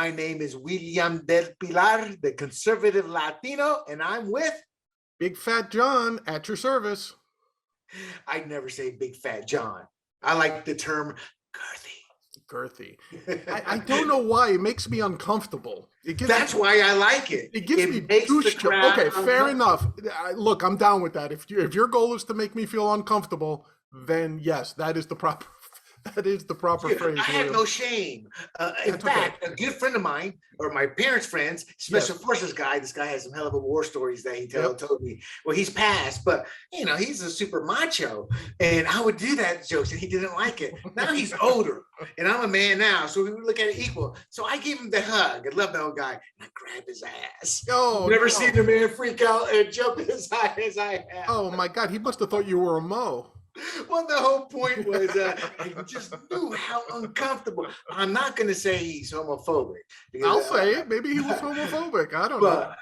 My name is William del Pilar, the conservative Latino, and I'm with Big Fat John at your service. I never say Big Fat John. I like the term Girthy. I don't know why. It makes me uncomfortable. That's why I like it. It gives me douche joke. Okay, fair enough. Look, I'm down with that. If your goal is to make me feel uncomfortable, then yes, that is the proper phrase. I have no shame. In fact, a good friend of mine, or my parents' friends, special forces guy, this guy has some hell of a war stories that he told me. Well, he's passed, but he's a super macho. And I would do that jokes and he didn't like it. Now he's older and I'm a man now. So we would look at it equal. So I gave him the hug. I love that old guy. And I grabbed his ass. Never seen a man freak out and jump as high as I have. Oh my God. He must have thought you were a Mo. Well, the whole point was I just knew how uncomfortable. I'm not going to say he's homophobic. I'll say it. Maybe he was homophobic. I don't know.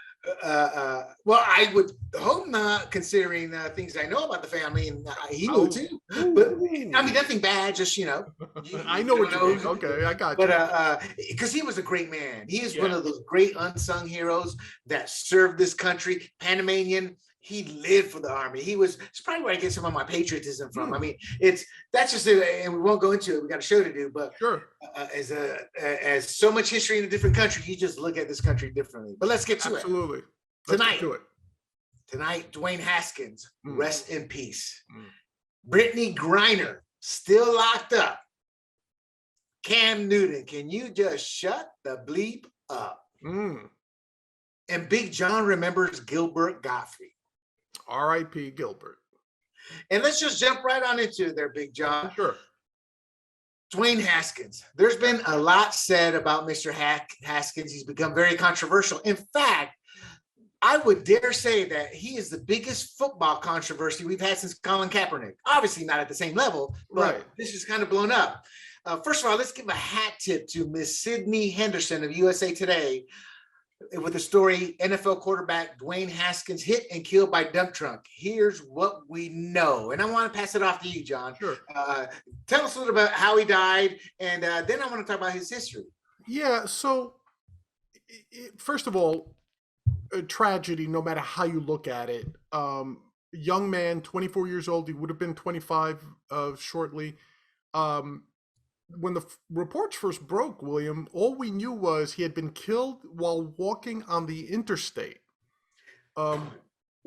Well, I would hope not, considering things I know about the family, and he would too. But I mean, nothing bad. Just I know what you mean. Okay, I got you. But because he was a great man, he is one of those great unsung heroes that served this country. Panamanian. He lived for the Army. It's probably where I get some of my patriotism from. I mean, that's just and we won't go into it. We got a show to do, but sure. As so much history in a different country, you just look at this country differently. But let's get to it. Absolutely. Tonight, Dwayne Haskins, rest in peace. Britney Griner, still locked up. CamNewton, can you just shut the bleep up? And Big John remembers GilbertGottfried. R.I.P. Gilbert. And let's just jump right on into there, Big John. Sure. Dwayne Haskins. There's been a lot said about Mr. Haskins. He's become very controversial. In fact, I would dare say that he is the biggest football controversy we've had since Colin Kaepernick. Obviously not at the same level, but this is kind of blown up. First of all, let's give a hat tip to Miss Sydney Henderson of USA Today, with the story, NFL quarterback Dwayne Haskins hit and killed by dump truck. Here's what we know. And I want to pass it off to you, John. Sure. Tell us a little about how he died, and then I want to talk about his history. Yeah, so first of all, a tragedy, no matter how you look at it. Young man, 24 years old. He would have been 25 shortly. When the reports first broke, William, all we knew was he had been killed while walking on the interstate.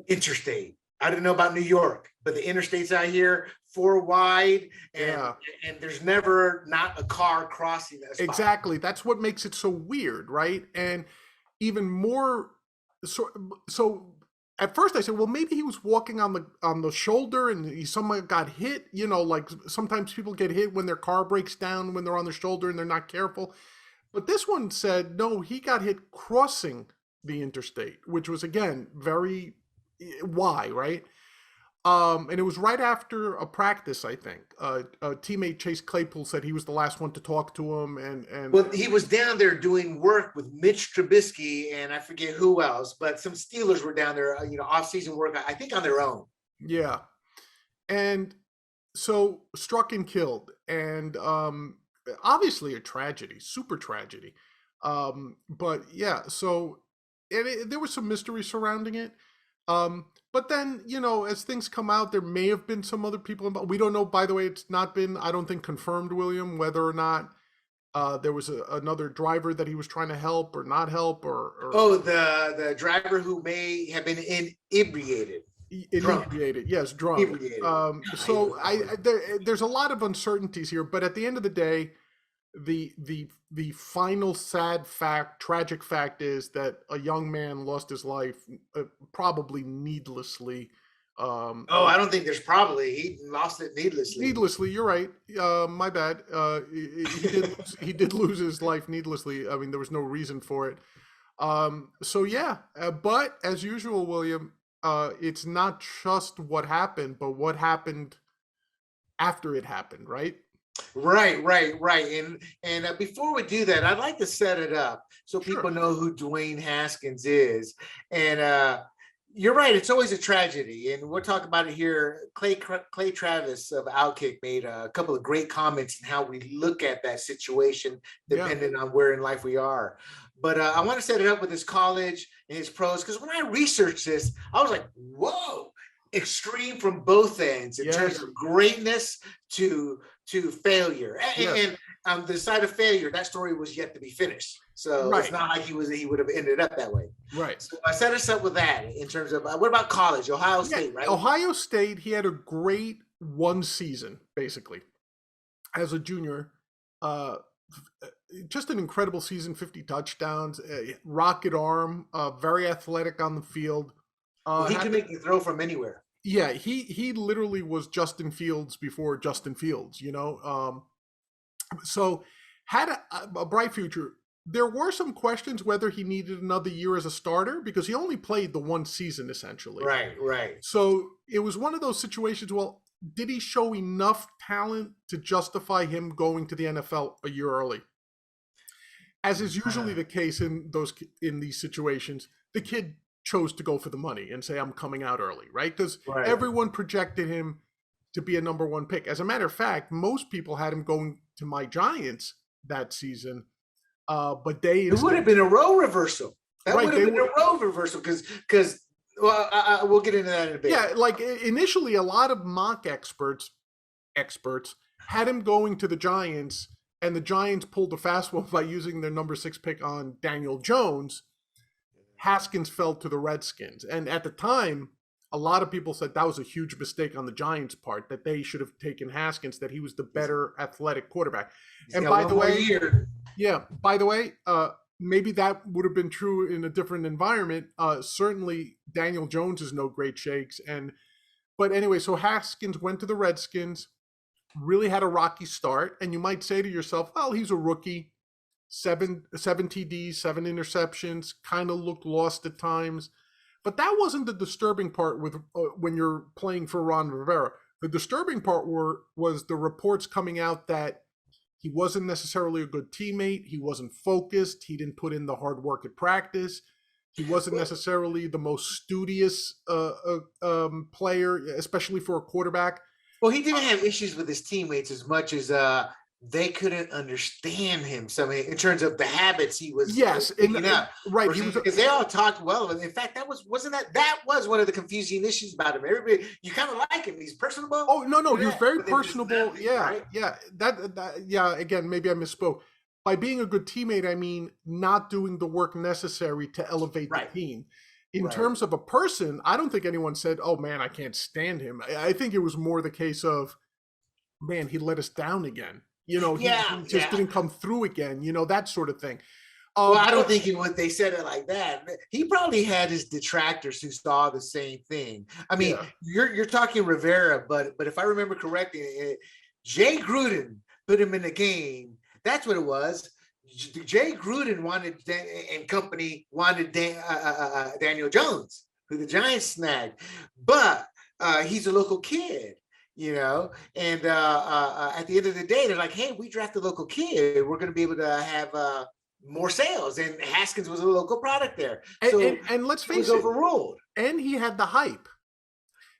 Interstate. I didn't know about New York, but the interstates out here, 4 wide, and there's never not a car crossing that spot. Exactly. That's what makes it so weird, right? And even more so at first I said, well, maybe he was walking on the shoulder and someone got hit, like sometimes people get hit when their car breaks down when they're on their shoulder and they're not careful. But this one said, no, he got hit crossing the interstate, which was, again, very right? And it was right after a practice, I think. A teammate, Chase Claypool, said he was the last one to talk to him. And well, he was down there doing work with Mitch Trubisky and I forget who else, but some Steelers were down there, off-season work, I think on their own. Yeah. And so struck and killed. And obviously a tragedy, super tragedy. But yeah, so there was some mystery surrounding it. But then, as things come out, there may have been some other people involved. We don't know, by the way, it's not been, I don't think, confirmed, William, whether or not there was another driver that he was trying to help or not help or the driver who may have been inebriated. Inebriated, yes, drunk. Inebriated. So there's a lot of uncertainties here, but at the end of the day, the final tragic fact is that a young man lost his life, probably needlessly. I don't think there's probably. He lost it needlessly. Needlessly, you're right. My bad. He did lose his life needlessly. I mean, there was no reason for it. But as usual, William, it's not just what happened, but what happened after it happened, right? Right. And before we do that, I'd like to set it up so people know who Dwayne Haskins is. And You're right. It's always a tragedy, and we'll talk about it here. Clay Travis of Outkick made a couple of great comments on how we look at that situation, Yeah. depending on where in life we are. But I want to set it up with his college and his pros, because when I researched this, I was like, "Whoa, extreme from both ends in terms Yes. of greatness to failure." Yes. And on the side of failure, that story was yet to be finished. So it's Right. not like he would have ended up that way. Right. So I set us up with that in terms of what about college? Ohio State, right? Ohio State, he had a great one season, basically, as a junior. Just an incredible season, 50 touchdowns, rocket arm, very athletic on the field. Well, he can make you throw from anywhere. Yeah, he literally was Justin Fields before Justin Fields, you know. So had a bright future. There were some questions whether he needed another year as a starter because he only played the one season essentially. Right. So it was one of those situations. Well, did he show enough talent to justify him going to the NFL a year early? As is usually the case in these situations, the kid chose to go for the money and say, "I'm coming out early," right? Because everyone projected him to be a number one pick. As a matter of fact, most people had him going to my Giants that season. But it would have been a role reversal. That would have been a role reversal because we'll get into that in a bit. Yeah, like initially, a lot of mock experts had him going to the Giants, and the Giants pulled the fast one by using their number 6 pick on Daniel Jones. Haskins fell to the Redskins, and at the time, a lot of people said that was a huge mistake on the Giants' part, that they should have taken Haskins, that he was the better athletic quarterback. And by the way, maybe that would have been true in a different environment. Certainly, Daniel Jones is no great shakes. But anyway, so Haskins went to the Redskins, really had a rocky start. And you might say to yourself, well, he's a rookie, seven TDs, 7 interceptions, kind of looked lost at times. But that wasn't the disturbing part with when you're playing for Ron Rivera. The disturbing part was the reports coming out that he wasn't necessarily a good teammate. He wasn't focused. He didn't put in the hard work at practice. He wasn't necessarily the most studious player, especially for a quarterback. Well, he didn't have issues with his teammates as much as they couldn't understand him. So in terms of the habits he was picking up, right? Because they all talked well. In fact, that was one of the confusing issues about him. Everybody, you kind of like him. He's personable. Oh no, he was very personable. Right? Again, maybe I misspoke. By being a good teammate, I mean not doing the work necessary to elevate the team. In terms of a person, I don't think anyone said, "Oh man, I can't stand him." I think it was more the case of, "Man, he let us down again." You know, he just didn't come through again, you know, that sort of thing. Well, I don't think they said it like that. He probably had his detractors who saw the same thing. I mean, you're talking Rivera, but if I remember correctly, Jay Gruden put him in the game. That's what it was. Jay Gruden wanted Daniel Jones, who the Giants snagged, but he's a local kid. You know, and at the end of the day, they're like, "Hey, we draft a local kid. We're going to be able to have more sales." And Haskins was a local product there, and let's face it, overruled. And he had the hype.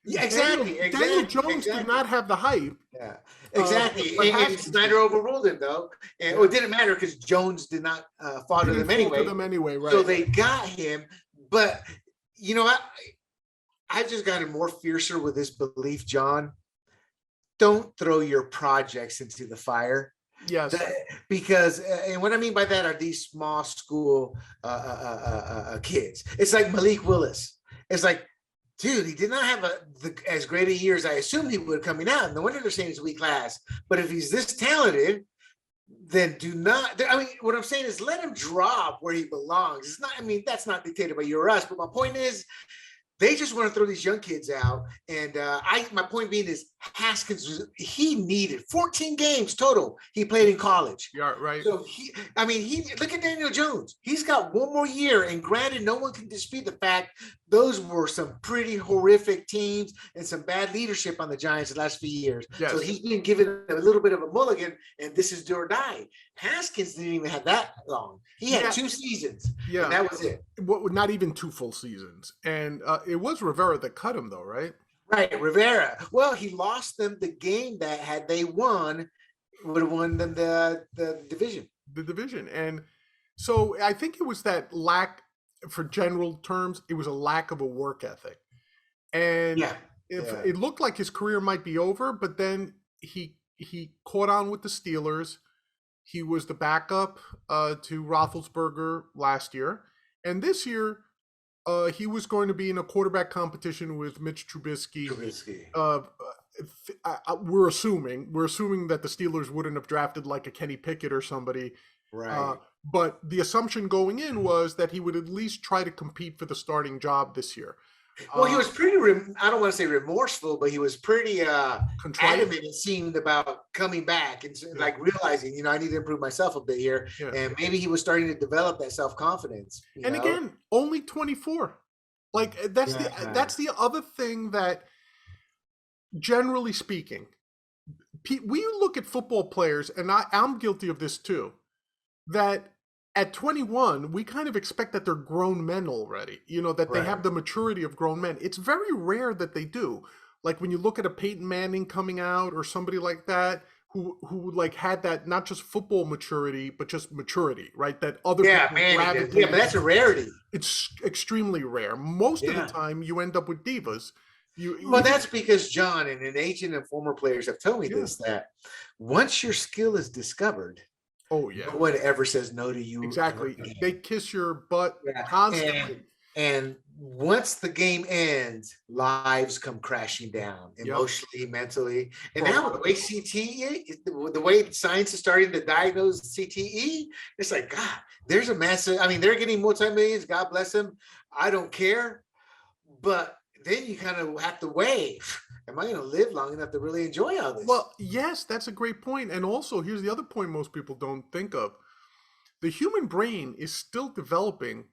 Yeah, exactly. Daniel Jones did not have the hype. Yeah, exactly. And Snyder overruled him though, and it didn't matter because Jones did not fall to them anyway. Right? So they got him, but you know, I just gotten more fiercer with this belief, John. Don't throw your projects into the fire. Yes. Because, and what I mean by that are these small school kids. It's like Malik Willis. It's like, dude, he did not have as great a year as I assumed he would coming out. No wonder they're saying it's a weak class. But if he's this talented, then do not. I mean, what I'm saying is let him drop where he belongs. It's not. I mean, that's not dictated by you or us. But my point is, they just want to throw these young kids out. And my point being is Haskins, he needed 14 games total he played in college. Yeah, right. So look at Daniel Jones. He's got one more year. And granted, no one can dispute the fact those were some pretty horrific teams and some bad leadership on the Giants the last few years. Yes. So he's been given a little bit of a mulligan, and this is do or die. Haskins didn't even have that long. He had 2 seasons, and that was it. Not even 2 full seasons. And it was Rivera that cut him, though, right? Right, Rivera. Well, he lost them the game that had they won, would have won them the division. The division. And so I think it was that lack, for general terms, it was a lack of a work ethic. And it looked like his career might be over, but then he caught on with the Steelers. He was the backup to Roethlisberger last year. And this year, he was going to be in a quarterback competition with Mitch Trubisky. We're assuming that the Steelers wouldn't have drafted like a Kenny Pickett or somebody. Right. But the assumption going in was that he would at least try to compete for the starting job this year. Well, he was pretty, I don't want to say remorseful, but he was pretty adamant, it seemed, about coming back and like realizing, I need to improve myself a bit here. Yeah. And maybe he was starting to develop that self-confidence. And again, only 24. Like that's the other thing that, generally speaking, we look at football players, and I'm guilty of this too, that at 21, we kind of expect that they're grown men already, that they have the maturity of grown men. It's very rare that they do. Like when you look at a Peyton Manning coming out or somebody like that, who like had that, not just football maturity, but just maturity, right? That other people gravitate. Yeah, but that's a rarity. It's extremely rare. Most of the time you end up with divas. Well, that's because, John, and an agent and former players have told me this, that once your skill is discovered, no one ever says no to you. Exactly. They kiss your butt constantly. And once the game ends, lives come crashing down emotionally, mentally. And now with the way CTE, the way science is starting to diagnose CTE, it's like, God, there's a massive, they're getting multi-millions, God bless them. I don't care. But then you kind of have to weigh, am I going to live long enough to really enjoy all this? Well, yes, that's a great point. And also, here's the other point most people don't think of. The human brain is still developing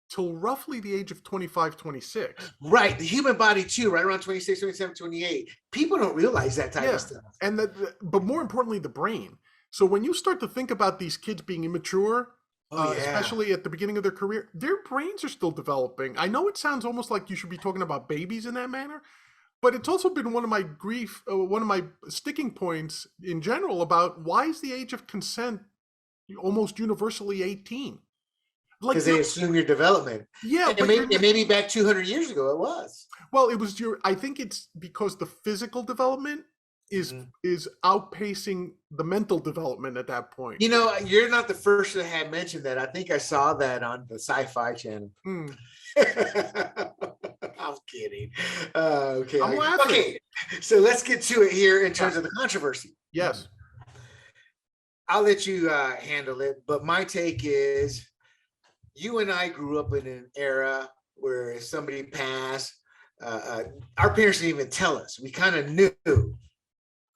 till roughly the age of 25, 26. Right. The human body too, right around 26, 27, 28. People don't realize that type of stuff. And but more importantly, the brain. So when you start to think about these kids being immature, especially at the beginning of their career, their brains are still developing. I know it sounds almost like you should be talking about babies in that manner, but it's also been one of my sticking points in general about why is the age of consent almost universally 18? Because they assume your development. Yeah. And maybe back 200 years ago it was. Well, I think it's because the physical development is outpacing the mental development at that point. You're not the first to have mentioned that. I think I saw that on the Sci-Fi Channel. I'm kidding. Okay. I'm laughing. Okay, so let's get to it here in terms of the controversy. Yes. I'll let you handle it, but my take is, you and I grew up in an era where if somebody passed, our parents didn't even tell us. We kind of knew.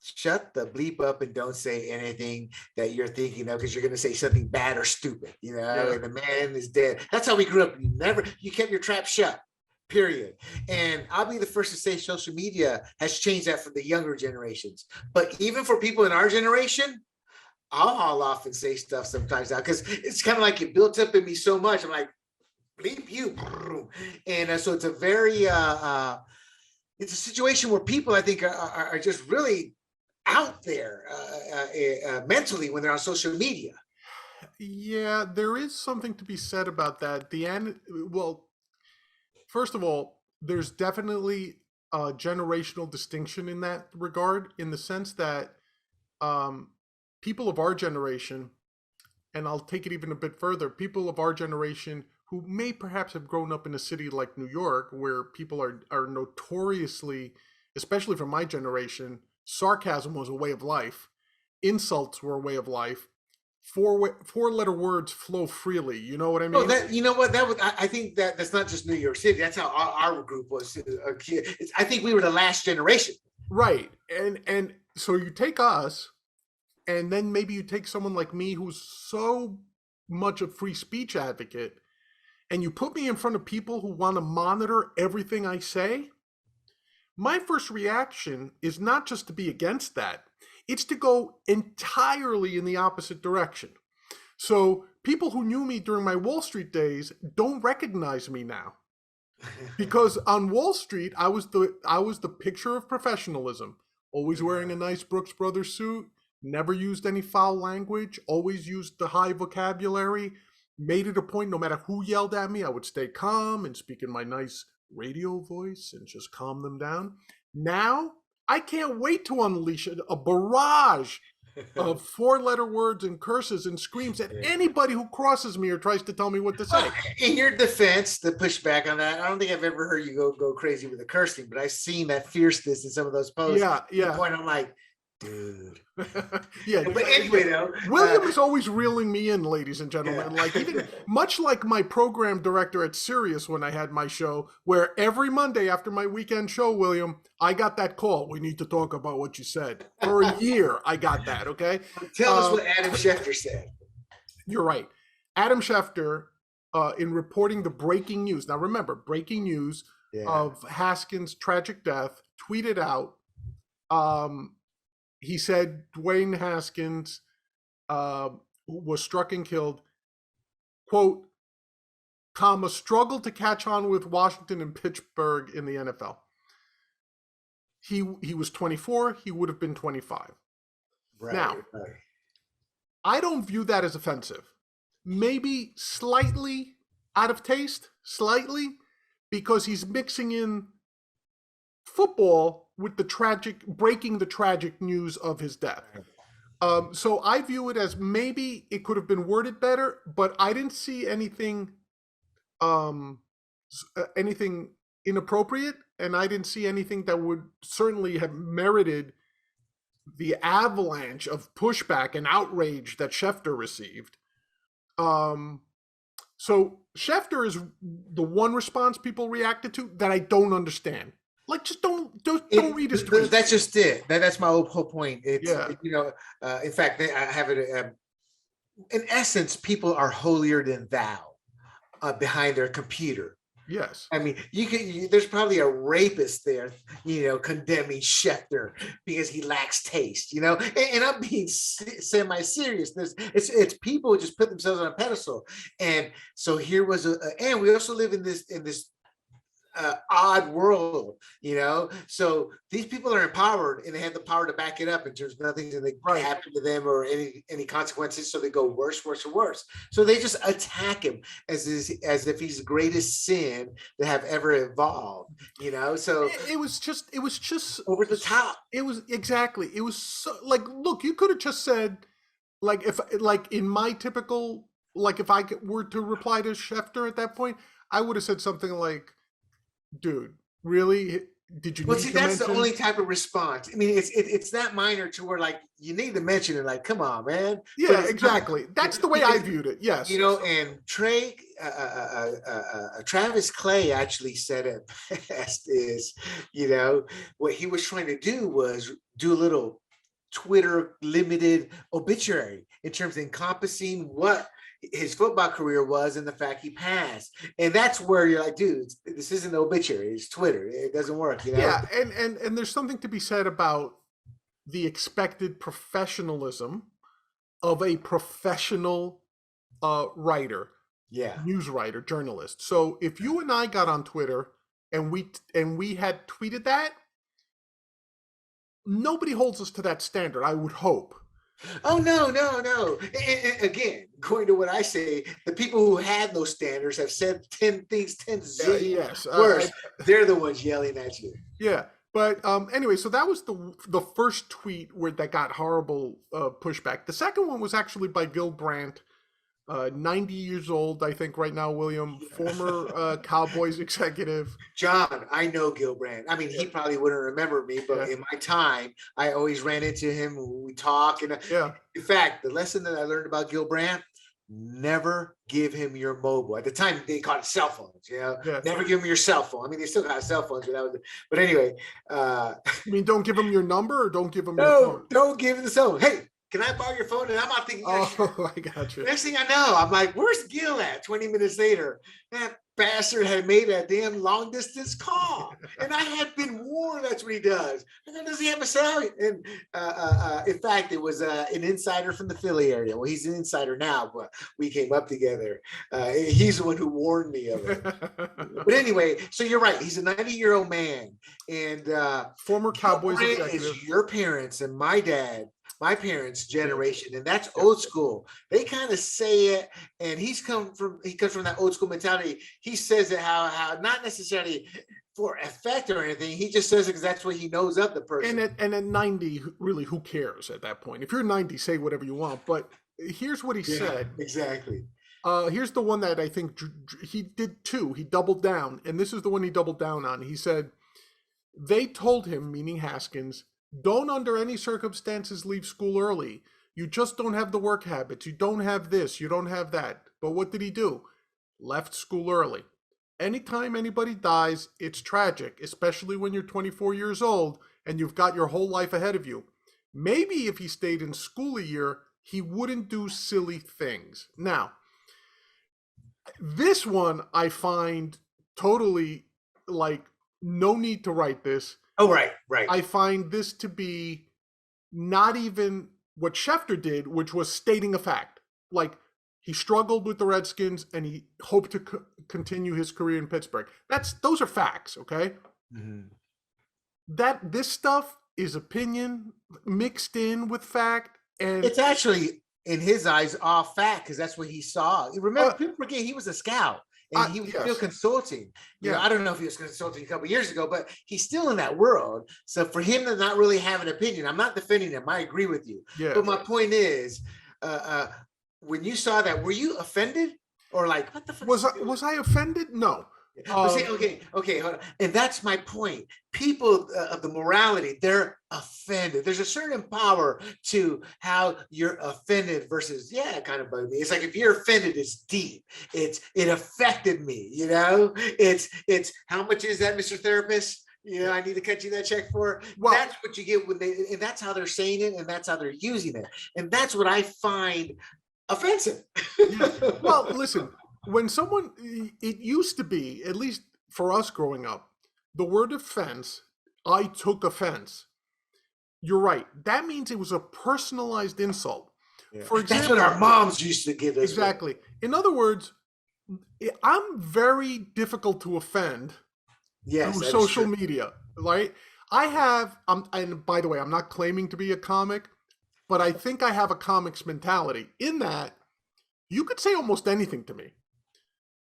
Shut the bleep up and don't say anything that you're thinking of, because you're going to say something bad or stupid, and the man is dead. That's how we grew up. You kept your trap shut, period. And I'll be the first to say social media has changed that for the younger generations. But even for people in our generation, I'll haul off and say stuff sometimes now, because it's kind of like it built up in me so much. I'm like, bleep you. And so it's a very, it's a situation where people, I think, are just really out there mentally when they're on social media. Yeah, there is something to be said about that. Well, first of all, there's definitely a generational distinction in that regard, in the sense that people of our generation, and I'll take it even a bit further, people of our generation who may perhaps have grown up in a city like New York, where people are notoriously, especially from my generation, sarcasm was a way of life. Insults were a way of life. Four-letter words flow freely. You know what I mean? I think that's not just New York City. That's how our group was. I think we were the last generation. Right. And so you take us, and then maybe you take someone like me who's so much a free speech advocate, and you put me in front of people who want to monitor everything I say. My first reaction is not just to be against that. It's to go entirely in the opposite direction. So people who knew me during my Wall Street days don't recognize me now. Because on Wall Street, I was the picture of professionalism. Always wearing a nice Brooks Brothers suit, never used any foul language, always used the high vocabulary, made it a point no matter who yelled at me, I would stay calm and speak in my nice radio voice and just calm them down. Now, I can't wait to unleash a barrage of four-letter words and curses and screams at anybody who crosses me or tries to tell me what to say. Well, in your defense, to push back on that, I don't think I've ever heard you go crazy with the cursing, but I've seen that fierceness in some of those posts. Yeah. To the point I'm like, dude. Yeah. But anyway, though, William is always reeling me in, ladies and gentlemen. Yeah. Like even much like my program director at Sirius when I had my show, where every Monday after my weekend show, William, I got that call. We need to talk about what you said. For a year, I got that. Okay. Tell us what Adam Schefter said. You're right. Adam Schefter, in reporting the breaking news. Now remember, breaking news of Haskins' tragic death, tweeted out. He said Dwayne Haskins was struck and killed, quote, comma, struggled to catch on with Washington and Pittsburgh in the NFL. He was 24. He would have been 25. Right, now, right. I don't view that as offensive. Maybe slightly out of taste, slightly, because he's mixing in football with breaking the tragic news of his death. So I view it as maybe it could have been worded better, but I didn't see anything inappropriate, and I didn't see anything that would certainly have merited the avalanche of pushback and outrage that Schefter received. So Schefter is the one response people reacted to that I don't understand. Like, just don't read his tweets. That's just it. That's my whole point. It's, Yeah. In fact, I have it. In essence, people are holier than thou behind their computer. Yes. I mean, there's probably a rapist there, condemning Schefter because he lacks taste, and I'm being semi-serious. It's people who just put themselves on a pedestal. And so here was and we also live in this odd world, so these people are empowered and they have the power to back it up, and there's nothing that happen to them or any consequences, so they go worse and worse. So they just attack him as if he's the greatest sin that have ever evolved, so it was just over the top. It was so, like, look, you could have just said, like, if in my typical, like, if I were to reply to Schefter at that point, I would have said something like, dude, really? Did you? Well, see, that's the only type of response. I mean, it's that minor to where, like, you need to mention it. Like, come on, man. Yeah, exactly. That's the way I viewed it. Yes. And Travis Clay actually said it best. Is what he was trying to do was do a little Twitter limited obituary in terms of encompassing what his football career was and the fact he passed. And that's where you're like, dude, this isn't the obituary, it's Twitter. It doesn't work, Yeah, and there's something to be said about the expected professionalism of a professional writer, news writer, journalist. So if you and I got on Twitter and we had tweeted that, nobody holds us to that standard, I would hope. Oh, no. And again, going to what I say, the people who had those standards have said 10 zillion worse. They're the ones yelling at you. Yeah. But anyway, so that was the first tweet that got horrible pushback. The second one was actually by GilBrandt, 90 years old, I think, right now, William, former Cowboys executive. John, I know GilBrandt. I mean, he probably wouldn't remember me, but in my time, I always ran into him when we talk. And in fact, the lesson that I learned about GilBrandt, never give him your mobile. At the time, they called it cell phones, Never give him your cell phone. I mean, they still got cell phones, but anyway. I mean, don't give him your number or don't give him your phone? Don't give him the cell phone. Hey, can I borrow your phone? And I'm not thinking, I got you. Next thing I know, I'm like, where's Gil at? 20 minutes later, man, bastard had made a damn long distance call, and I had been warned that's what he does. And then does he have a salary? And in fact, it was an insider from the Philly area. Well, he's an insider now, but we came up together. He's the one who warned me of it. But anyway, so you're right. He's a 90-year-old man, and former Cowboys executive. Is your parents and my parents' generation, and that's old school. They kind of say it, and he comes from that old school mentality. He says it how not necessarily for effect or anything. He just says it because that's what he knows of the person. And at 90, really, who cares at that point? If you're 90, say whatever you want. But here's what he said. Exactly. Here's the one that I think he did too. He doubled down, and this is the one he doubled down on. He said, they told him, meaning Haskins, don't under any circumstances leave school early. You just don't have the work habits. You don't have this. You don't have that. But what did he do? Left school early. Anytime anybody dies, it's tragic, especially when you're 24 years old and you've got your whole life ahead of you. Maybe if he stayed in school a year, he wouldn't do silly things. Now, this one I find totally like no need to write this. Oh, right. I find this to be not even what Schefter did, which was stating a fact. Like, he struggled with the Redskins and he hoped to continue his career in Pittsburgh. Those are facts, okay? Mm-hmm. This stuff is opinion mixed in with fact, and it's actually in his eyes all fact because that's what he saw. Remember, people forget he was a scout. And he was still consulting. You know, I don't know if he was consulting a couple of years ago, but he's still in that world. So for him to not really have an opinion, I'm not defending him. I agree with you. Yeah. But my point is, when you saw that, were you offended or like, what the fuck? Was I offended? No. Okay, hold on. And that's my point. People of the morality, they're offended. There's a certain power to how you're offended versus, kind of bugged me. It's like if you're offended, it's deep. It affected me, you know? It's how much is that, Mr. Therapist? You know, I need to cut you that check for. Well, that's what you get when and that's how they're saying it, and that's how they're using it. And that's what I find offensive. Well, listen. When someone, it used to be, at least for us growing up, the word offense, I took offense. You're right. That means it was a personalized insult. Yeah. For example, that's what our moms used to give us. Exactly. In other words, I'm very difficult to offend through social media, right? And by the way, I'm not claiming to be a comic, but I think I have a comic's mentality in that you could say almost anything to me.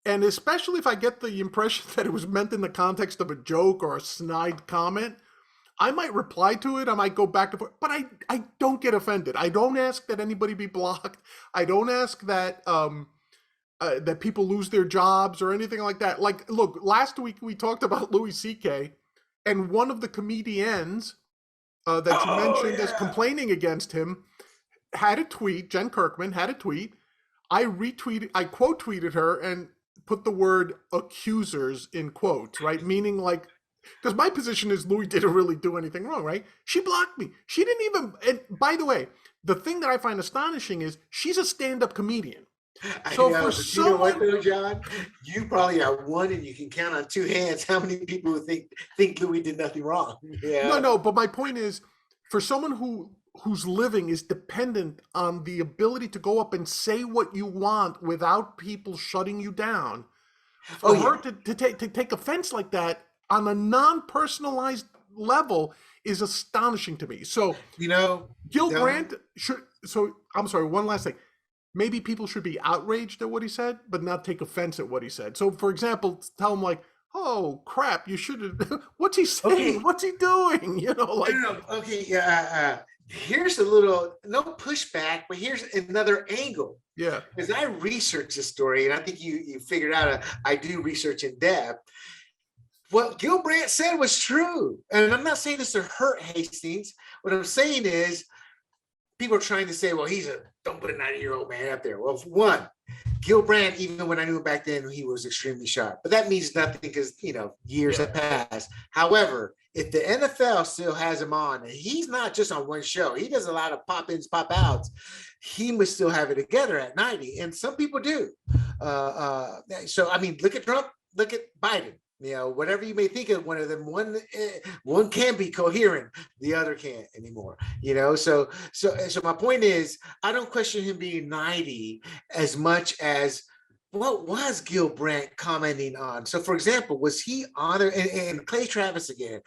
And especially if I get the impression that it was meant in the context of a joke or a snide comment, I might reply to it. I might go back and forth, but I don't get offended. I don't ask that anybody be blocked. I don't ask that that people lose their jobs or anything like that. Like, look, last week we talked about Louis C.K. and one of the comedians that you mentioned as complaining against him had a tweet. Jen Kirkman had a tweet. I quote tweeted her and put the word accusers in quotes, right? Meaning like, because my position is Louis didn't really do anything wrong, right? She blocked me. She didn't even, and by the way, the thing that I find astonishing is she's a stand-up comedian. So for someone, you know what though, John? You probably are one and you can count on two hands how many people would think Louis did nothing wrong. Yeah. No, but my point is, for someone whose living is dependent on the ability to go up and say what you want without people shutting you down, for her to take offense like that on a non-personalized level is astonishing to me. So, you know, GilBrandt I'm sorry, one last thing. Maybe people should be outraged at what he said, but not take offense at what he said. So, for example, tell him like, oh crap, you should have, what's he saying? Okay. What's he doing? You know, like, no. Okay, here's a little, no pushback, but here's another angle. Yeah. Because I researched this story, and I think you figured out I do research in depth. What GilBrandt said was true. And I'm not saying this to hurt Hastings. What I'm saying is people are trying to say, well, don't put a 90-year-old man up there. Well, for one, GilBrandt, even when I knew him back then, he was extremely sharp. But that means nothing because, years have passed. However, if the NFL still has him on, and he's not just on one show, he does a lot of pop-ins, pop-outs, he must still have it together at 90. And some people do. So I mean, look at Trump, look at Biden. Whatever you may think of one of them, one can be coherent, the other can't anymore. So my point is, I don't question him being 90 as much as what was GilBrandt commenting on. So, for example, was he on there? And Clay Travis again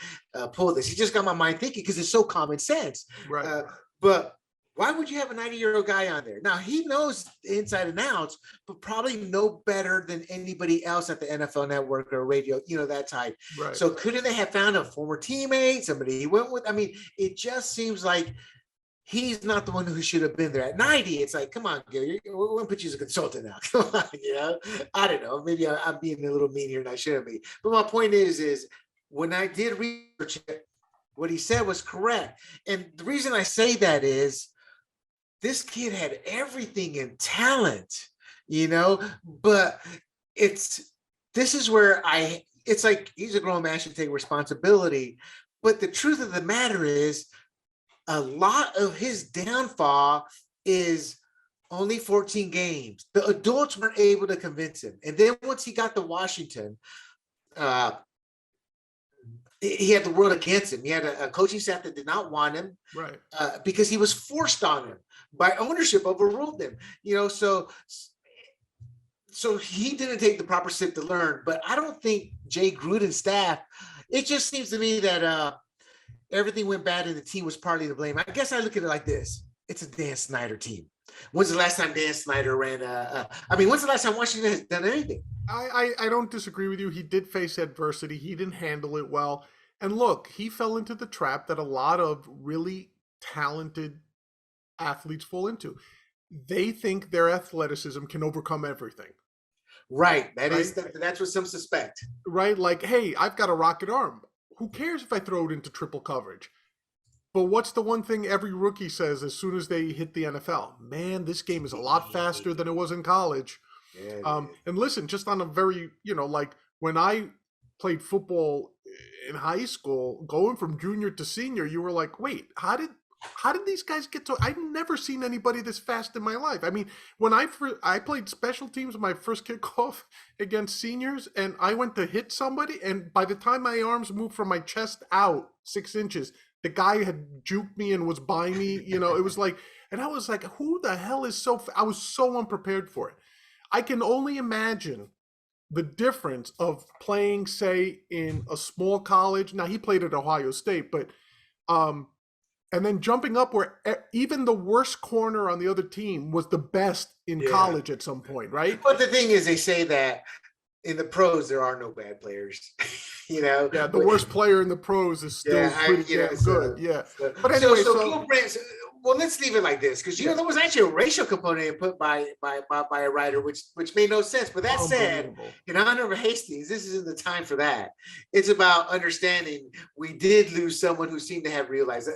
pulled this. He just got my mind thinking because it's so common sense. Right. But why would you have a 90-year-old guy on there? Now, he knows the inside and outs, but probably no better than anybody else at the NFL Network or radio, that type. Right. So couldn't they have found a former teammate, somebody he went with? I mean, it just seems like he's not the one who should have been there. At 90, it's like, come on, Gil, we're going to put you as a consultant now. Come on, I don't know. Maybe I'm being a little mean here and I shouldn't be. But my point is when I did research it, what he said was correct. And the reason I say that is, this kid had everything in talent, but this is where it's like, he's a grown man, should take responsibility. But the truth of the matter is, a lot of his downfall is only 14 games. The adults weren't able to convince him. And then once he got to Washington, he had the world against him. He had a coaching staff that did not want him, right? Because he was forced on him by ownership, overruled him. So he didn't take the proper step to learn. But I don't think Jay Gruden's staff. It just seems to me that everything went bad and the team was partly to blame. I guess I look at it like this: it's a Dan Snyder team. When's the last time Dan Snyder ran? When's the last time Washington has done anything? I don't disagree with you. He did face adversity. He didn't handle it well. And look, he fell into the trap that a lot of really talented athletes fall into. They think their athleticism can overcome everything. Right. That's what some suspect. Right. Like, hey, I've got a rocket arm. Who cares if I throw it into triple coverage? But what's the one thing every rookie says as soon as they hit the NFL? Man, this game is a lot faster than it was in college. Yeah, and listen, just on a very, like when I played football in high school, going from junior to senior, you were like, wait, how did these guys get to? I've never seen anybody this fast in my life. I mean, when I played special teams, my first kickoff against seniors, and I went to hit somebody, and by the time my arms moved from my chest out 6 inches, the guy had juked me and was by me. It was like, and I was like, who the hell is I was so unprepared for it. I can only imagine the difference of playing, say, in a small college. Now, he played at Ohio State, but and then jumping up where even the worst corner on the other team was the best in college at some point, right? But the thing is, they say that in the pros, there are no bad players. Yeah, the worst player in the pros is still pretty damn good. Yeah. But anyway, GilBrandt, well, let's leave it like this, because there was actually a racial component put by a writer, which made no sense. But that said, in honor of Hastings, this isn't the time for that. It's about understanding we did lose someone who seemed to have realized.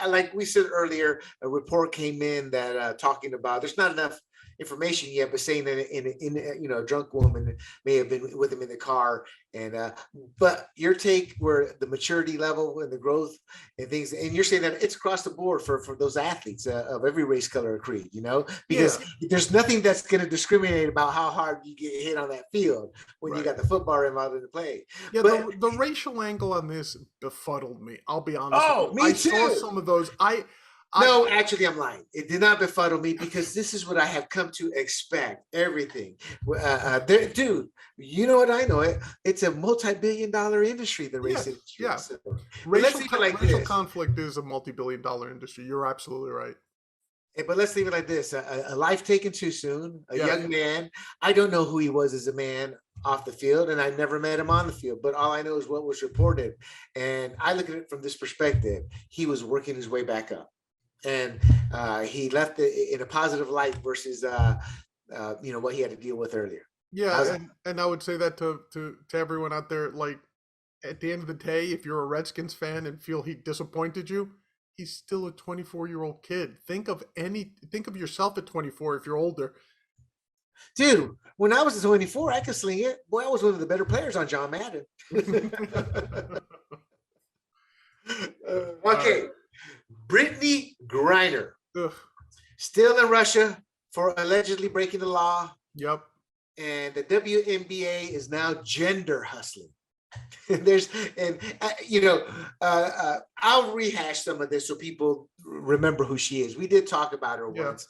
Like we said earlier, a report came in that talking about there's not enough information yet, but saying that in a drunk woman may have been with him in the car. And but your take, where the maturity level and the growth and things, and you're saying that it's across the board for those athletes of every race, color, or creed, because there's nothing that's going to discriminate about how hard you get hit on that field when you got the football involved in the play. Yeah, but the racial angle on this befuddled me. I'll be honest. Oh, me too. I saw some of those. No, actually, I'm lying. It did not befuddle me, because this is what I have come to expect. Everything, dude. You know what? I know it. It's a multi-billion-dollar industry. The race industry. Yeah. So, racial conflict is a multi-billion-dollar industry. You're absolutely right. But let's leave it like this: a life taken too soon. A young man. I don't know who he was as a man off the field, and I never met him on the field. But all I know is what was reported, and I look at it from this perspective. He was working his way back up. And he left it in a positive light versus what he had to deal with earlier. Yeah, and I would say that to everyone out there, like, at the end of the day, if you're a Redskins fan and feel he disappointed you, he's still a 24-year-old kid. Think of yourself at 24 if you're older. Dude, when I was 24, I could sling it. Boy, I was one of the better players on John Madden. Okay. Britney Griner, still in Russia for allegedly breaking the law. Yep. and the WNBA is now gender hustling. There's, and I'll rehash some of this so people remember who she is. We did talk about her once,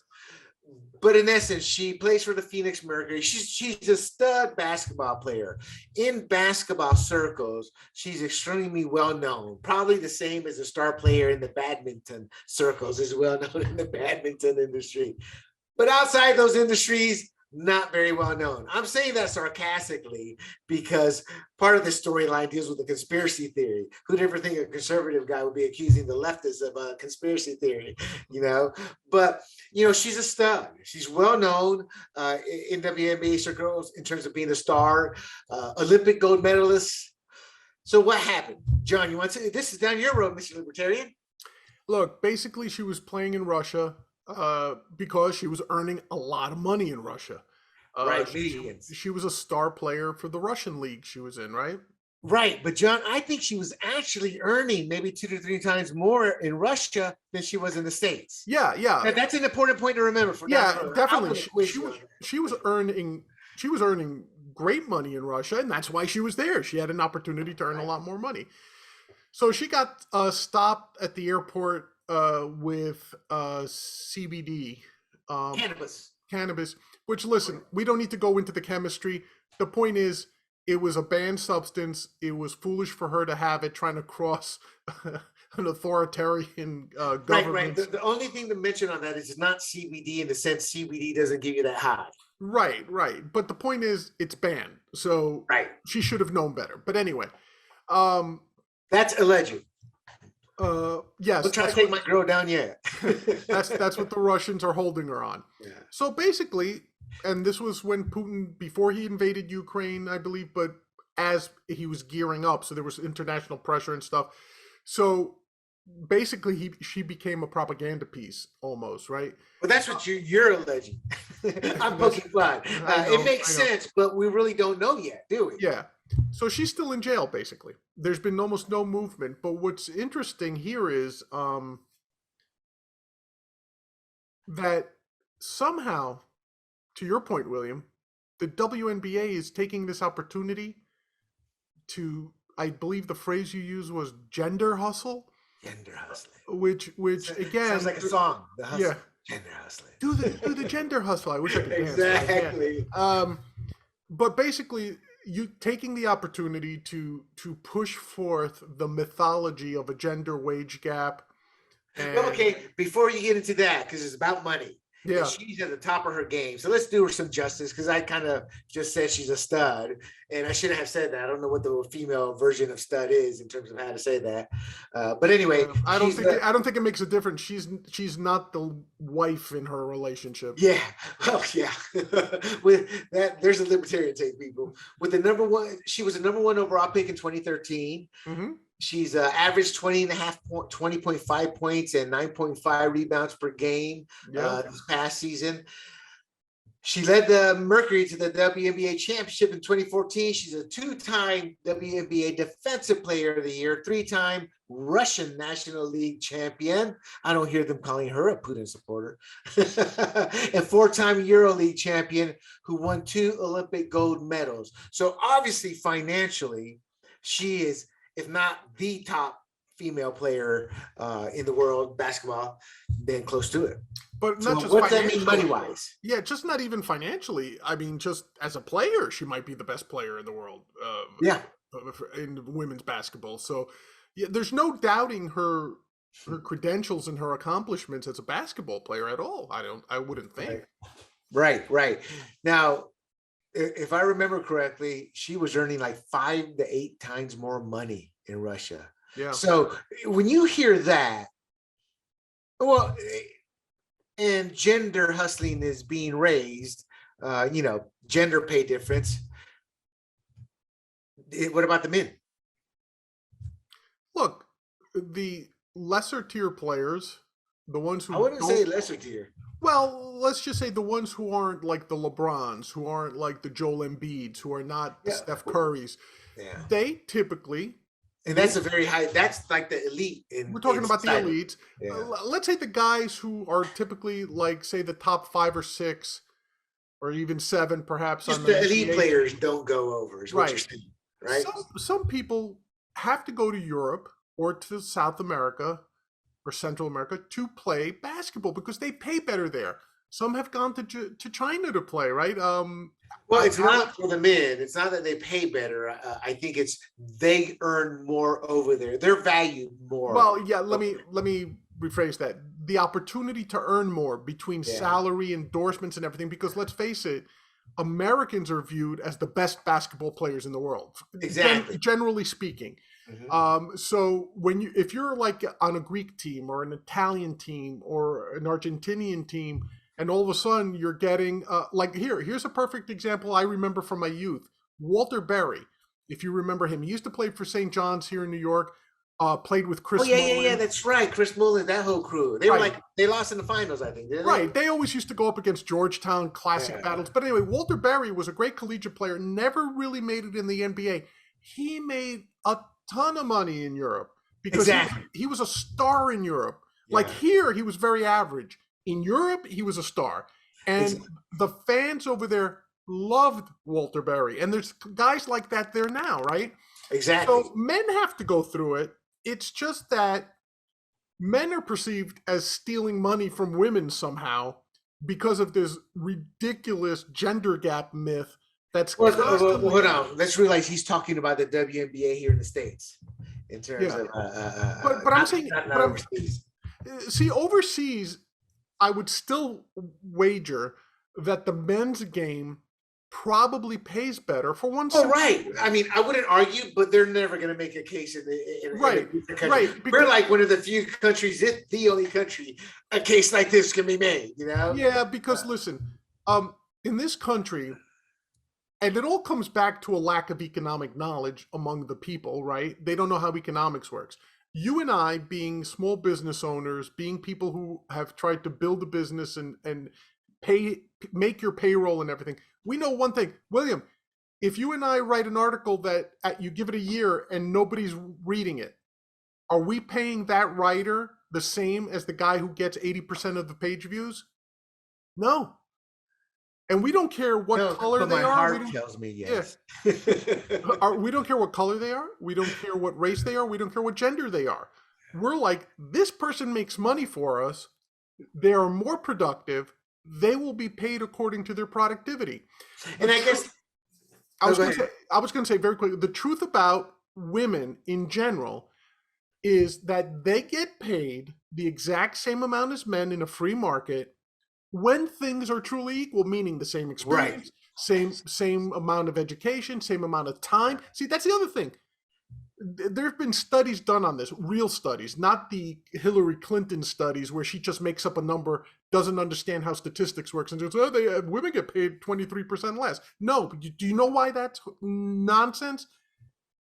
but in essence, she plays for the Phoenix Mercury. She's a stud basketball player. In basketball circles, she's extremely well known. Probably the same as a star player in the badminton circles is well known in the badminton industry. But outside those industries, not very well known. I'm saying that sarcastically because part of the storyline deals with the conspiracy theory. Who'd ever think a conservative guy would be accusing the leftists of a conspiracy theory, But, she's a stud. She's well known in WNBA circles in terms of being a star, Olympic gold medalist. So what happened? John, you want to say this is down your road, Mr. Libertarian? Look, basically she was playing in Russia because she was earning a lot of money in Russia. Right, she was a star player for the Russian league she was in, right? Right, but John, I think she was actually earning maybe 2 to 3 times more in Russia than she was in the States. Yeah. That's an important point to remember. Definitely. She was earning great money in Russia, and that's why she was there. She had an opportunity to earn a lot more money. So she got stopped at the airport with CBD, cannabis, which, listen, we don't need to go into the chemistry. The point is, it was a banned substance. It was foolish for her to have it, trying to cross an authoritarian government. Right. The only thing to mention on that is it's not CBD in the sense CBD doesn't give you that high. Right. But the point is, it's banned. So she should have known better. But anyway. That's alleged. Yes. Don't try to take my girl down yet. that's what the Russians are holding her on. Yeah. So basically, and this was when Putin, before he invaded Ukraine, I believe, but as he was gearing up, so there was international pressure and stuff. So basically, she became a propaganda piece almost, right? Well, that's what you're alleging. I'm poking fun. It makes sense, but we really don't know yet, do we? Yeah. So she's still in jail, basically. There's been almost no movement. But what's interesting here is that somehow, to your point, William, the WNBA is taking this opportunity to, I believe the phrase you used was gender hustle. Gender hustling. Which again sounds like a song. The hustle. Yeah. Gender hustling. Do the gender hustle. I wish I could dance. Exactly. Yeah. But basically, you taking the opportunity to push forth the mythology of a gender wage gap. Well, okay, before you get into that, because it's about money. Yeah, she's at the top of her game. So let's do her some justice, because I kind of just said she's a stud, and I shouldn't have said that. I don't know what the female version of stud is in terms of how to say that. But anyway, I don't think it makes a difference. She's not the wife in her relationship. Yeah, well, yeah. With that, there's a libertarian take, people. With the number one, she was a number 1 overall pick in 2013. Mm-hmm. She's averaged 20.5 points and 9.5 rebounds per game this past season. She led the Mercury to the WNBA championship in 2014. She's a 2-time WNBA Defensive Player of the Year, 3-time Russian National League champion. I don't hear them calling her a Putin supporter. And 4-time EuroLeague champion who won 2 Olympic gold medals. So obviously, financially, she is, if not the top female player in the world basketball, then close to it. But not just what does that mean money-wise? Yeah, just not even financially. I mean, just as a player, she might be the best player in the world. In women's basketball. So, yeah, there's no doubting her credentials and her accomplishments as a basketball player at all. I wouldn't think. Right. Now, if I remember correctly, she was earning like 5 to 8 times more money in Russia. Yeah. So when you hear that, well, and gender hustling is being raised, gender pay difference. What about the men? Look, the lesser tier players, the ones who I wouldn't say lesser tier. Well, let's just say the ones who aren't like the LeBrons, who aren't like the Joel Embiids, who are not the Steph Currys. Yeah. They typically, and that's a very high. That's like the elite. We're talking about the elite. Yeah. Let's say the guys who are typically like, say, the top 5 or 6 or even 7 perhaps Just on the the elite NCAA players team. don't go over, is what you're Right. saying, right? Some people have to go to Europe or to South America or Central America to play basketball because they pay better there. Some have gone to China to play, right? Well, it's not for the men. It's not that they pay better. I think it's they earn more over there. They're valued more. Well, yeah. Let me rephrase that. The opportunity to earn more between salary, endorsements, and everything. Because let's face it, Americans are viewed as the best basketball players in the world, Exactly. generally speaking. So if you're like on a Greek team or an Italian team or an Argentinian team, and all of a sudden you're getting like here's a perfect example I remember from my youth. Walter Berry, if you remember him, he used to play for St. John's here in New York. Played with Chris. Oh yeah, that's right. Chris Mullin, that whole crew. They were they lost in the finals, I think. Didn't they? Right. They always used to go up against Georgetown classic battles. But anyway, Walter Berry was a great collegiate player. Never really made it in the NBA. He made a ton of money in Europe because he was a star in Europe. Yeah. Like here, he was very average. In Europe, he was a star. And the fans over there loved Walter Berry. And there's guys like that there now, right? Exactly. So men have to go through it. It's just that men are perceived as stealing money from women somehow because of this ridiculous gender gap myth that's hold on. Let's realize he's talking about the WNBA here in the States in terms of but I'm saying not overseas. See, overseas, I would still wager that the men's game probably pays better for one. Oh, right. I mean, I wouldn't argue, but they're never going to make a case in right. We're like one of the few countries, if the only country, a case like this can be made. You know? Yeah, because listen, in this country, and it all comes back to a lack of economic knowledge among the people, right? They don't know how economics works. You and I, being small business owners, being people who have tried to build a business and make your payroll and everything, we know one thing. William, if you and I write an article that you give it a year and nobody's reading it, are we paying that writer the same as the guy who gets 80% of the page views? No. And we don't care what color they are. My heart tells me yes. Yeah. We don't care what color they are. We don't care what race they are. We don't care what gender they are. We're like, this person makes money for us. They are more productive. They will be paid according to their productivity. And I guess I was going to say very quickly, the truth about women in general is that they get paid the exact same amount as men in a free market when things are truly equal, meaning the same experience, same amount of education, same amount of time. See, that's the other thing. There have been studies done on this, real studies, not the Hillary Clinton studies where she just makes up a number, doesn't understand how statistics works, and says, women get paid 23% less. No, do you know why that's nonsense?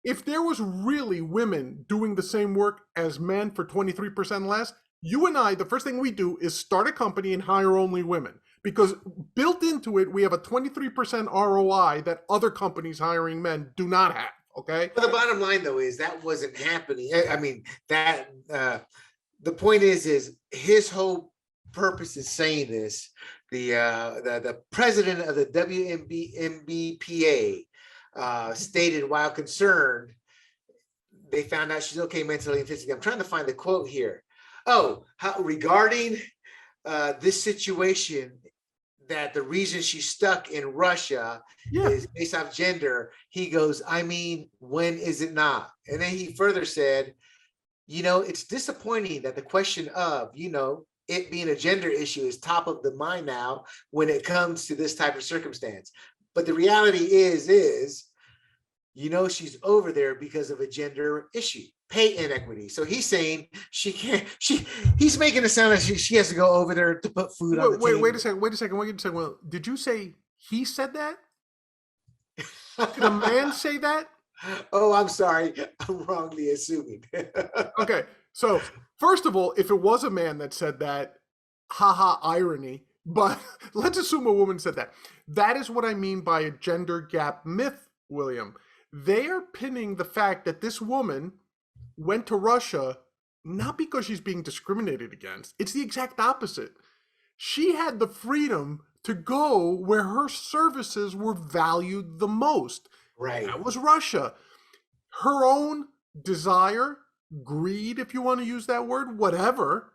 If there was really women doing the same work as men for 23% less, you and I, the first thing we do is start a company and hire only women. Because built into it, we have a 23% ROI that other companies hiring men do not have. Okay. But the bottom line, though, is that wasn't happening. I mean, that the point is his whole purpose is saying this. The president of the WNBA stated, while concerned, they found out she's okay mentally and physically. I'm trying to find the quote here. Regarding this situation, that the reason she's stuck in Russia is based off gender. He goes, I mean, when is it not? And then he further said, it's disappointing that the question of, it being a gender issue is top of the mind now when it comes to this type of circumstance. But the reality is, she's over there because of a gender issue, pay inequity. So he's saying he's making it sound like she has to go over there to put food on the table. Wait a second. Well, did you say he said that? Did a man say that? Oh, I'm sorry. I'm wrongly assuming. Okay. So first of all, if it was a man that said that, haha, irony. But let's assume a woman said that. That is what I mean by a gender gap myth, William. They are pinning the fact that this woman went to Russia not because she's being discriminated against. It's the exact opposite. She had the freedom to go where her services were valued the most. Right. That was Russia. Her own desire, greed, if you want to use that word, whatever,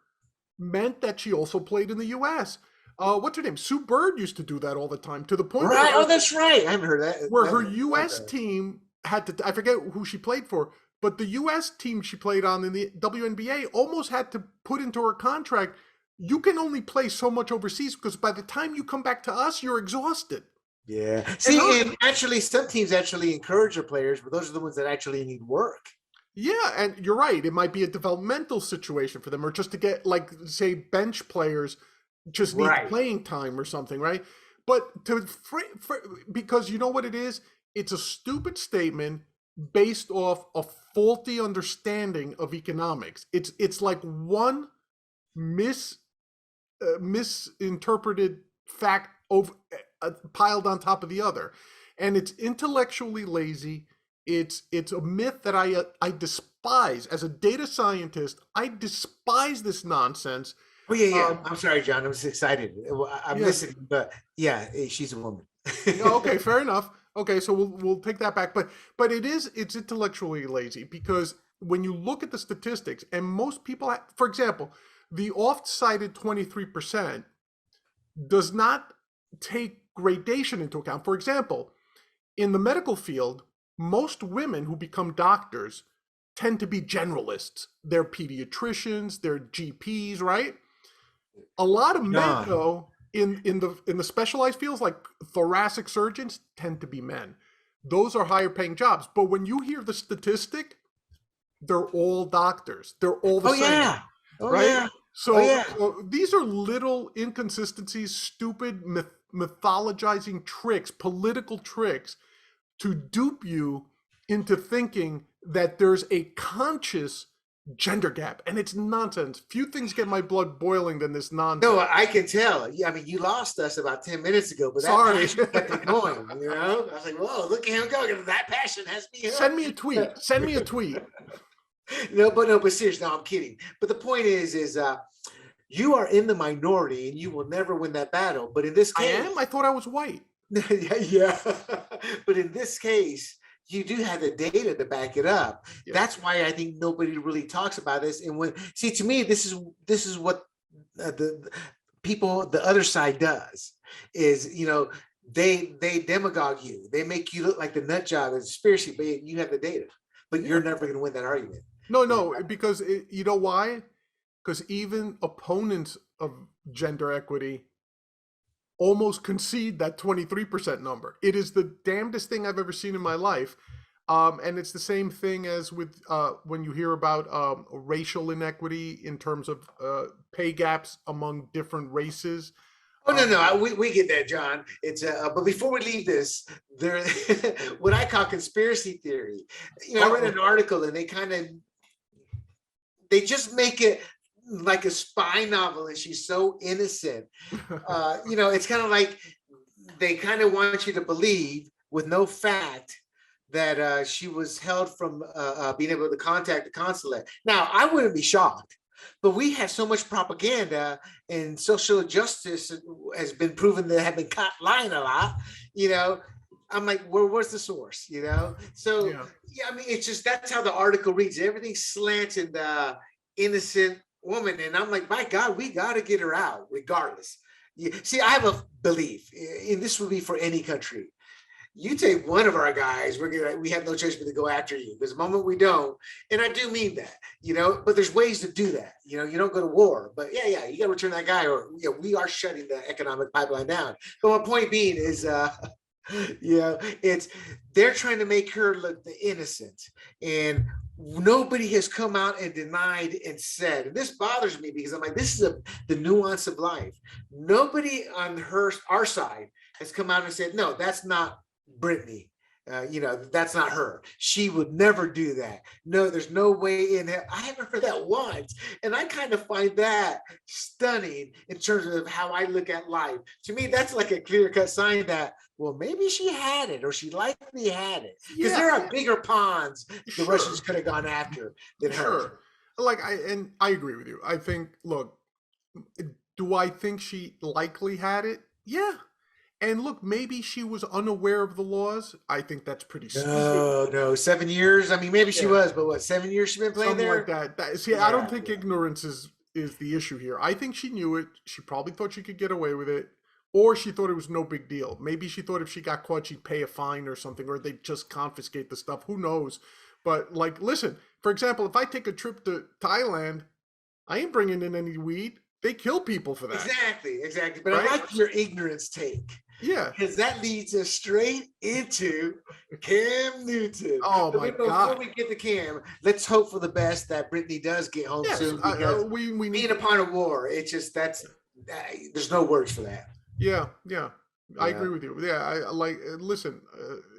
meant that she also played in the U.S. What's her name? Sue Bird used to do that all the time, to the point Right. Oh, that's right. I haven't heard that. where her U.S. team had to, I forget who she played for, but the U.S. team she played on in the WNBA almost had to put into her contract, you can only play so much overseas because by the time you come back to us, you're exhausted. Yeah. See, and actually, some teams actually encourage their players, but those are the ones that actually need work. Yeah, and you're right. It might be a developmental situation for them, or just to get, like, say, bench players just need playing time or something, right? But because you know what it is? It's a stupid statement based off a faulty understanding of economics. It's like one misinterpreted fact piled on top of the other, and it's intellectually lazy. It's a myth that I despise as a data scientist. I despise this nonsense. Oh yeah. I'm sorry, John. I was excited. I'm listening, but yeah, she's a woman. Okay, fair enough. Okay, so we'll take that back. But it's intellectually lazy because when you look at the statistics, and most people, for example, the oft-cited 23% does not take gradation into account. For example, in the medical field, most women who become doctors tend to be generalists. They're pediatricians, they're GPs, right? A lot of men, though, in the specialized fields like thoracic surgeons tend to be men. Those are higher paying jobs. But when you hear the statistic, they're all doctors. They're all the same. Yeah. Right? Yeah. So these are little inconsistencies, stupid mythologizing tricks, political tricks to dupe you into thinking that there's a conscious gender gap, and it's nonsense. Few things get my blood boiling than this nonsense. No, I can tell. Yeah, I mean, you lost us about 10 minutes ago, but that passion kept it going. You know, I was like, "Whoa, look at him go! That passion has me." Send me a tweet. Send me a tweet. No, but seriously, no, I'm kidding. But the point is you are in the minority, and you will never win that battle. But in this case, I am. I thought I was white. yeah. But in this case, you do have the data to back it up. Yeah. That's why I think nobody really talks about this. And to me, this is what the people, the other side does is, they demagogue you. They make you look like the nut job, the conspiracy, but you have the data, but you're never going to win that argument. No, because you know why? Because even opponents of gender equity almost concede that 23% number. It is the damnedest thing I've ever seen in my life. And it's the same thing as with when you hear about racial inequity in terms of pay gaps among different races. Oh, no, we get that, John. It's but before we leave this, there, what I call conspiracy theory. I read an article and they just make it like a spy novel, and she's so innocent. It's kind of like they kind of want you to believe with no fact that she was held from being able to contact the consulate. Now, I wouldn't be shocked, but we have so much propaganda, and social justice has been proven to have been caught lying a lot. I'm like, where's the source? So yeah, I mean, it's just that's how the article reads. Everything's slanted, innocent woman, and I'm like, my God, we got to get her out regardless. See, I have a belief, and this would be for any country. You take one of our guys, we have no choice but to go after you. Because the moment we don't, and I do mean that, but there's ways to do that. You don't go to war, but yeah, you got to return that guy, or we are shutting the economic pipeline down. But my point being is, they're trying to make her look the innocent, and nobody has come out and denied and said, and this bothers me because I'm like, this is the nuance of life. Nobody on our side has come out and said, no, that's not Britney. That's not her. She would never do that. No, there's no way in hell. I haven't heard that once. And I kind of find that stunning in terms of how I look at life. To me, that's like a clear-cut sign that, well, maybe she had it, or she likely had it. Because there are bigger ponds the Russians could have gone after than her. I agree with you. I think, look, do I think she likely had it? Yeah. And look, maybe she was unaware of the laws. I think that's pretty stupid. No, 7 years. I mean, maybe she Yeah. was, but what, 7 years she been playing Something like there? that. See, I don't Yeah, think yeah. ignorance is the issue here. I think she knew it. She probably thought she could get away with it, or she thought it was no big deal. Maybe she thought if she got caught, she'd pay a fine or something, or they'd just confiscate the stuff. Who knows? But like, listen. For example, if I take a trip to Thailand, I ain't bringing in any weed. They kill people for that, Exactly. But I right? like your ignorance take Yeah. because that leads us straight into CamNewton. Oh But my before God. we get to Cam, let's hope for the best that Britney does get home Yes. soon because We need. being a part of war, it's just there's no words for that. Yeah. Yeah. I Yeah. agree with you. Yeah, I like. Listen,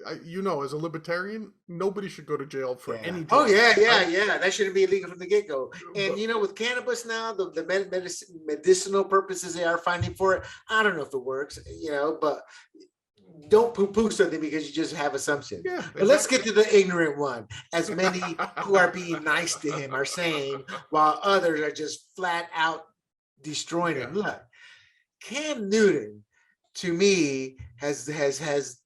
as a libertarian, nobody should go to jail for Yeah. any Oh drug. yeah, yeah, Right? yeah. That shouldn't be illegal from the get go. And But with cannabis now, the medicinal purposes they are finding for it, I don't know if it works. But don't poo-poo something because you just have assumptions. yeah, But let's get exactly. to the ignorant one. As many who are being nice to him are saying, while others are just flat out destroying Yeah. him. Look, CamNewton to me has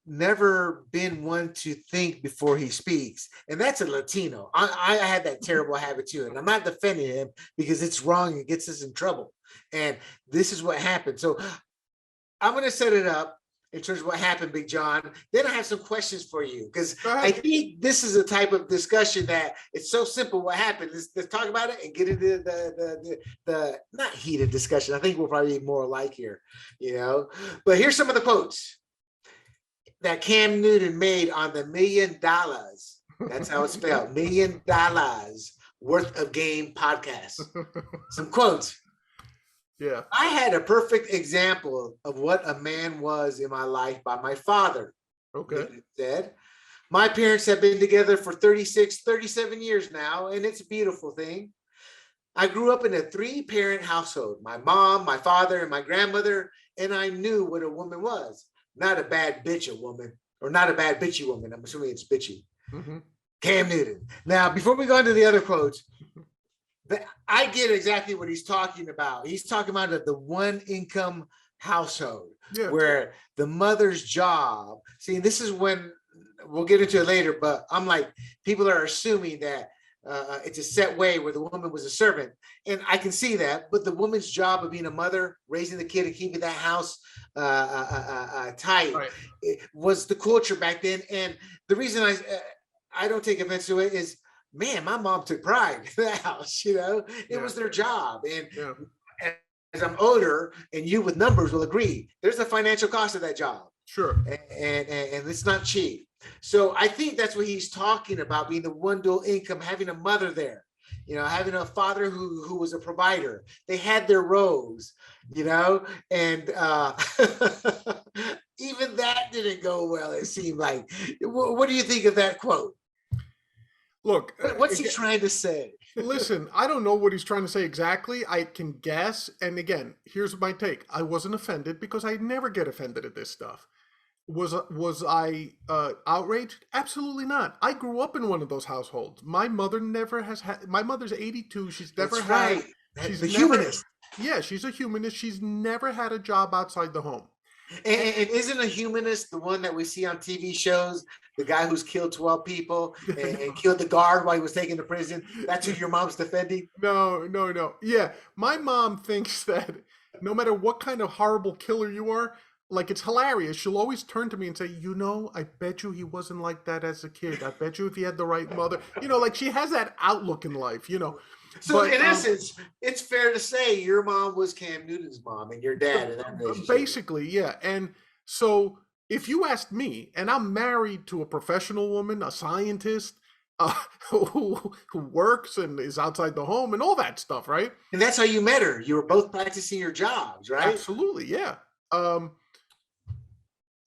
never been one to think before he speaks, and that's a Latino. I had that terrible habit too, and I'm not defending him because it's wrong. It gets us in trouble, and this is what happened. So I'm going to set it up in terms of what happened, Big John. Then I have some questions for you because Go I ahead. think this is a type of discussion that it's so simple. What happened? Let's talk about it and get into the not heated discussion. I think we'll probably be more alike here, But here's some of the quotes that CamNewton made on the $1 million. That's how it's spelled. $1 million worth of game podcast. Some quotes. Yeah. I had a perfect example of what a man was in my life by my father. Okay. Said, my parents have been together for 36, 37 years now, and it's a beautiful thing. I grew up in a 3-parent household, my mom, my father, and my grandmother, and I knew what a woman was. Not a bad bitch, a woman, or not a bad bitchy woman. I'm assuming it's bitchy. Mm-hmm. CamNewton. Now, before we go into the other quotes, I get exactly what he's talking about. He's talking about the one income household Yeah. where the mother's job. See, this is when we'll get into it later, but I'm like, people are assuming that it's a set way where the woman was a servant. And I can see that, but the woman's job of being a mother, raising the kid and keeping that house tight, Right. it was the culture back then. And the reason I don't take offense to it is, man, my mom took pride in the house, it was their job. And Yeah. as I'm older, and you with numbers will agree, there's a financial cost of that job. Sure. And it's not cheap. So I think that's what he's talking about, being the one dual income, having a mother there, having a father who was a provider. They had their roles, and even that didn't go well, it seemed like. What do you think of that quote? Look, What's he trying to say? listen, I don't know what he's trying to say exactly. I can guess. And again, here's my take. I wasn't offended because I never get offended at this stuff. Was I outraged? Absolutely not. I grew up in one of those households. My mother never has had. My mother's 82. She's never That's had. right. She's The never. humanist. Yeah, she's a humanist. She's never had a job outside the home. And isn't a humanist the one that we see on TV shows? The guy who's killed 12 people and killed the guard while he was taken to prison. That's who your mom's defending? No. Yeah, my mom thinks that no matter what kind of horrible killer you are, like it's hilarious. She'll always turn to me and say, I bet you he wasn't like that as a kid. I bet you if he had the right mother, like she has that outlook in life. So But in essence, it's fair to say your mom was CamNewton's mom and your dad in that relationship. basically, yeah. And so if you asked me, and I'm married to a professional woman, a scientist, who works and is outside the home and all that stuff, right? And that's how you met her. You were both practicing your jobs, right? Absolutely, yeah.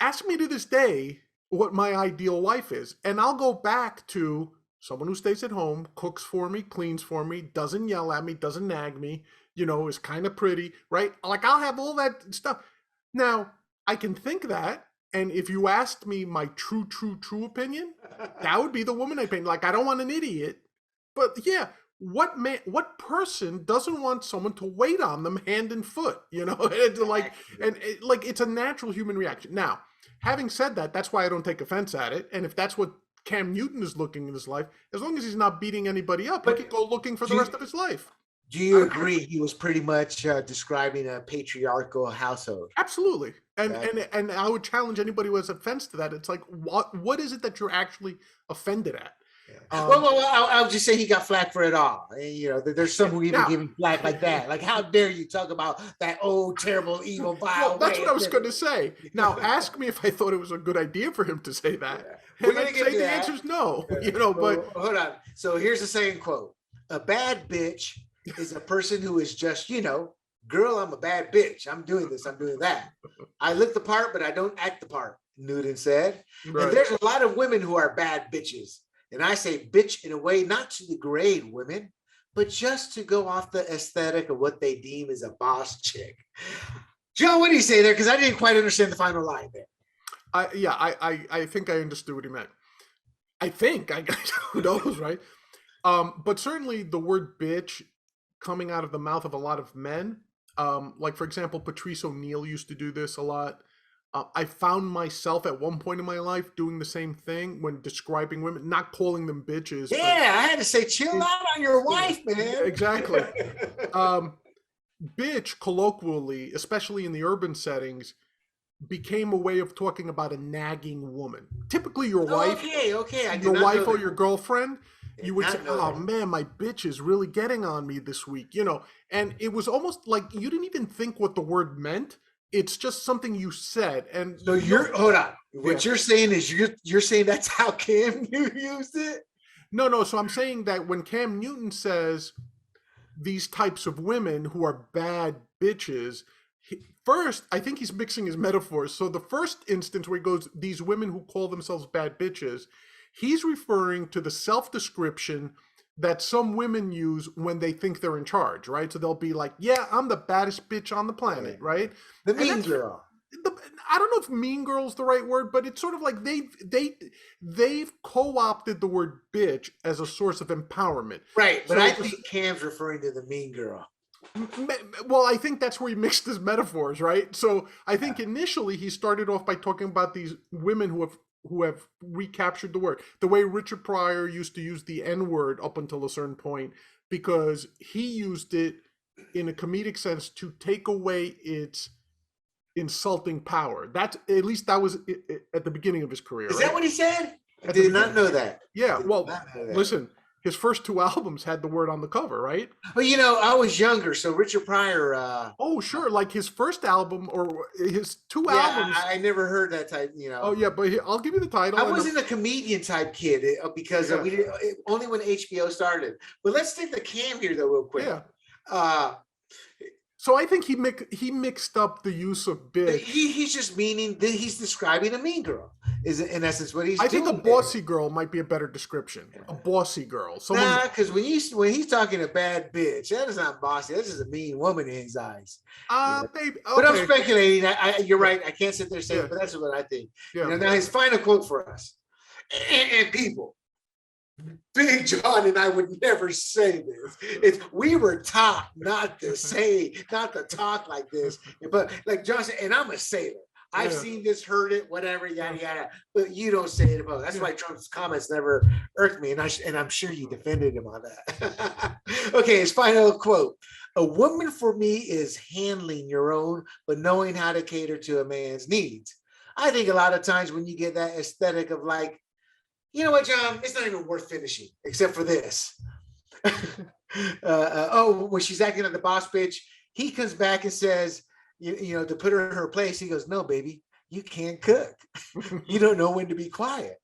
Ask me to this day what my ideal wife is, and I'll go back to someone who stays at home, cooks for me, cleans for me, doesn't yell at me, doesn't nag me, is kind of pretty, right? Like I'll have all that stuff. Now, I can think that, and if you asked me my true opinion, that would be the woman I paint. Like I don't want an idiot, but yeah, what person doesn't want someone to wait on them hand and foot? It's like, like it's a natural human reaction. Now, having said that, that's why I don't take offense at it. And if that's what CamNewton is looking in his life, as long as he's not beating anybody up, he could go looking for the rest of his life. Do you agree he was pretty much describing a patriarchal household? Absolutely. And I would challenge anybody who has offense to that. It's like, what is it that you're actually offended at? Well, I'll just say he got flack for it all. There's some who even give him flack like that. Like, how dare you talk about that old, terrible, evil, vile? Well, that's what I was going to say. Now, ask me if I thought it was a good idea for him to say that. Yeah. And I'd say the answer is no. But hold on. So here's the saying quote: "A bad bitch is a person who is just, girl, I'm a bad bitch. I'm doing this. I'm doing that. I look the part, but I don't act the part." Newton said. Right. And there's a lot of women who are bad bitches. And I say bitch in a way not to degrade women, but just to go off the aesthetic of what they deem as a boss chick. Joe, what do you say there? Because I didn't quite understand the final line there. I think I understood what he meant. Who knows, right? But certainly the word bitch coming out of the mouth of a lot of men, like for example, Patrice O'Neal used to do this a lot. I found myself at one point in my life doing the same thing when describing women, not calling them bitches. Yeah, I had to say, chill out on your wife, man. Exactly. Bitch, colloquially, especially in the urban settings, became a way of talking about a nagging woman. Typically your wife, your wife or your girlfriend, you would say, "Oh man, my bitch is really getting on me this week," and it was almost like you didn't even think what the word meant. It's just something you said. And so hold on. What you're saying is you're saying that's how Cam Newton used it? No. So I'm saying that when CamNewton says these types of women who are bad bitches, first, I think he's mixing his metaphors. So the first instance where he goes, these women who call themselves bad bitches, he's referring to the self-description that some women use when they think they're in charge, right? So they'll be like, "Yeah, I'm the baddest bitch on the planet," right? The mean girl. I don't know if mean girl's the right word, but it's sort of like they've co-opted the word bitch as a source of empowerment. Right, but I think Cam's referring to the mean girl. Well, I think that's where he mixed his metaphors, right? So I think initially he started off by talking about these women who have recaptured the word, the way Richard Pryor used to use the N-word up until a certain point, because he used it in a comedic sense to take away its insulting power. At least that was at the beginning of his career. Is that what he said? I did not know that. Yeah, well, listen, his first two albums had the word on the cover, right? Well, I was younger, so Richard Pryor. Oh, sure. Like his first album or his two albums. I never heard that type. Oh yeah, but I'll give you the title. I wasn't a comedian type kid because we didn't only when HBO started. But let's take the Cam here though, real quick. Yeah. So I think he mixed up the use of bitch. He's just meaning that he's describing a mean girl. Is in essence what he's doing. I think a bossy girl might be a better description. A bossy girl. Nah, because when he's talking a bad bitch, that is not bossy. That's just a mean woman in his eyes. Baby. Okay. But I'm speculating. You're right. I can't sit there saying, but that's what I think. Yeah. Now his final quote for us and people. Big John and I would never say this. We were taught not to talk like this. But like John said, and I'm a sailor. I've seen this, heard it, whatever, yada yada. But you don't say it about. That's why Trump's comments never irked me, and I'm sure you defended him on that. Okay, his final quote: "A woman for me is handling your own, but knowing how to cater to a man's needs." I think a lot of times when you get that aesthetic of like, you know what, John, it's not even worth finishing, except for this. When she's acting like the boss bitch, he comes back and says, to put her in her place, he goes, "No, baby, you can't cook. You don't know when to be quiet.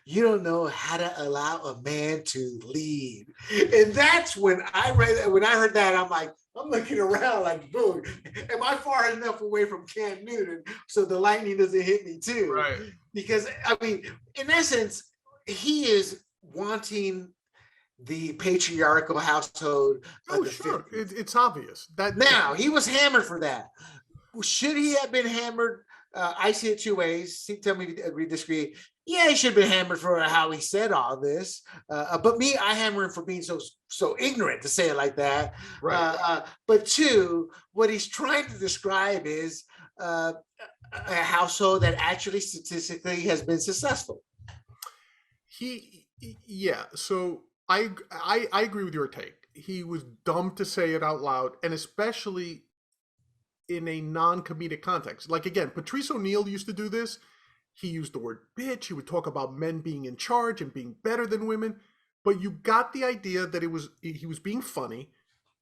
You don't know how to allow a man to lead." And that's when I heard that, I'm like, I'm looking around like, boom, am I far enough away from CamNewton so the lightning doesn't hit me too? Right. Because, I mean, in essence, he is wanting the patriarchal household. Oh, sure. It's obvious. Now, he was hammered for that. Should he have been hammered I see it two ways. Tell me if you agree, disagree. Yeah, he should have been hammered for how he said all this. But me, I hammer him for being so ignorant to say it like that. Right. But two, what he's trying to describe is a household that actually statistically has been successful. Yeah. So I agree with your take. He was dumb to say it out loud, and especially in a non-comedic context. Like again, Patrice O'Neal used to do this. He used the word bitch. He would talk about men being in charge and being better than women. But you got the idea that he was being funny.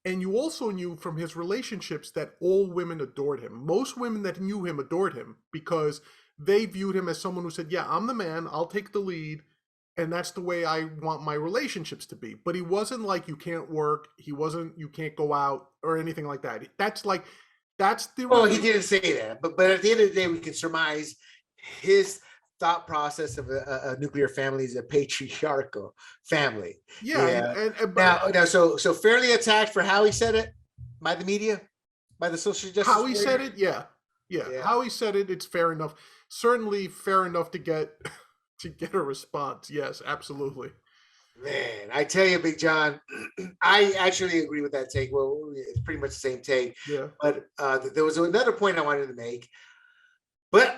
And you also knew from his relationships that all women adored him. Most women that knew him adored him because they viewed him as someone who said, yeah, I'm the man, I'll take the lead, and that's the way I want my relationships to be. But he wasn't like, you can't work, you can't go out, or anything like that. That's the... Well, he didn't say that, but at the end of the day, we can surmise his thought process of a nuclear family is a patriarchal family. Yeah. Now, so fairly attacked for how he said it by the media, by the social justice. How he said it, yeah. How he said it, it's fair enough. Certainly fair enough to get a response. Yes, absolutely. Man, I tell you, Big John, I actually agree with that take. Well, it's pretty much the same take. Yeah. But there was another point I wanted to make. But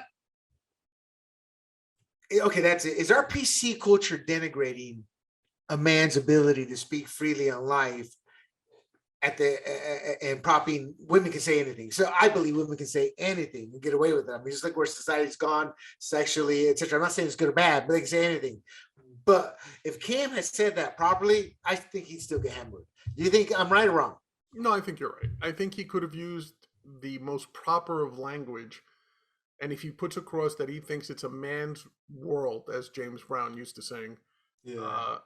okay, that's it. Is our PC culture denigrating a man's ability to speak freely on life and propping women can say anything? So I believe women can say anything and get away with it. I mean, just like where society's gone sexually, etc. I'm not saying it's good or bad, but they can say anything. But if Cam had said that properly, I think he'd still get hammered. Do you think I'm right or wrong? No, I think you're right. I think he could have used the most proper of language. And if he puts across that he thinks it's a man's world, as James Brown used to sing,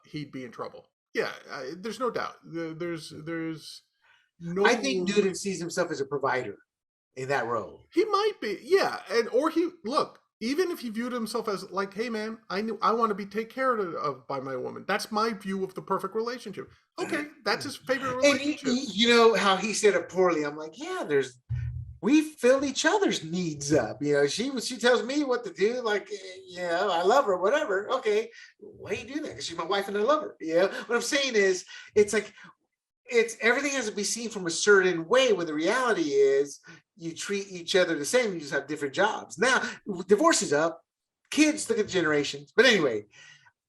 he'd be in trouble. Yeah, there's no doubt. There's no. I think Newton sees himself as a provider in that role. He might be, yeah, or he look. Even if he viewed himself as like, hey man, I want to be taken care of by my woman. That's my view of the perfect relationship. Okay, that's his favorite relationship. And you know how he said it poorly. I'm like, yeah, we fill each other's needs up. You know, she tells me what to do. Like, yeah, I love her, whatever. Okay, why do you do that? Because she's my wife and I love her. Yeah. What I'm saying is, it's like, everything has to be seen from a certain way. When the reality is, you treat each other the same. You just have different jobs. Now, divorce is up. Kids, look at the generations. But anyway,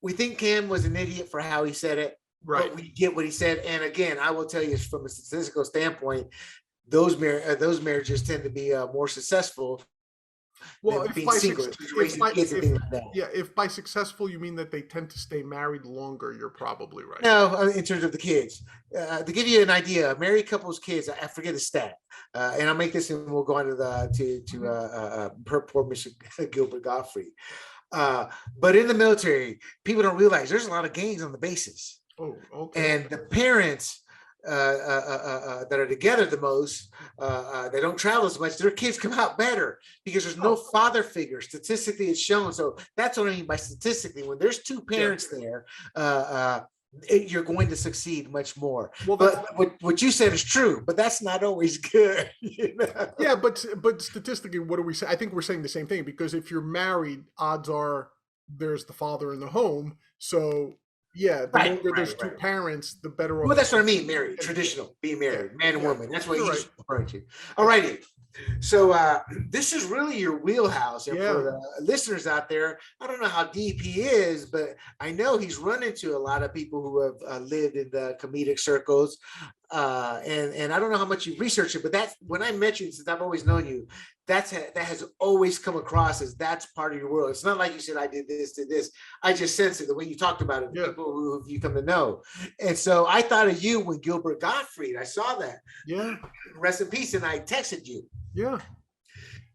we think Cam was an idiot for how he said it. Right. But we get what he said. And again, I will tell you from a statistical standpoint, those marriages tend to be more successful. Well, if by successful you mean that they tend to stay married longer, you're probably right. No, in terms of the kids. To give you an idea, married couples' kids, I forget the stat, and I'll make this, and we'll go on to poor Mr. GilbertGottfried. But in the military, people don't realize there's a lot of gangs on the bases. Oh, okay. And the parents that are together the most, they don't travel as much, their kids come out better because there's no father figure. Statistically, it's shown. So that's what I mean by statistically. When there's two parents there, you're going to succeed much more. Well, but what you said is true, but that's not always good. You know? Yeah, but statistically, what do we say? I think we're saying the same thing, because if you're married, odds are there's the father in the home. So yeah, the longer there's two parents, the better. Well, that's what I mean. Married, traditional, being married, man and woman. That's what he's referring to. All righty. So this is really your wheelhouse. And for the listeners out there, I don't know how deep he is, but I know he's run into a lot of people who have lived in the comedic circles. And I don't know how much you've researched it, but that's when I met you, since I've always known you, that has always come across as that's part of your world. It's not like you said, I did this. I just sensed it the way you talked about it, people who you come to know. And so I thought of you when GilbertGottfried, I saw that. Yeah. Rest in peace. And I texted you. Yeah.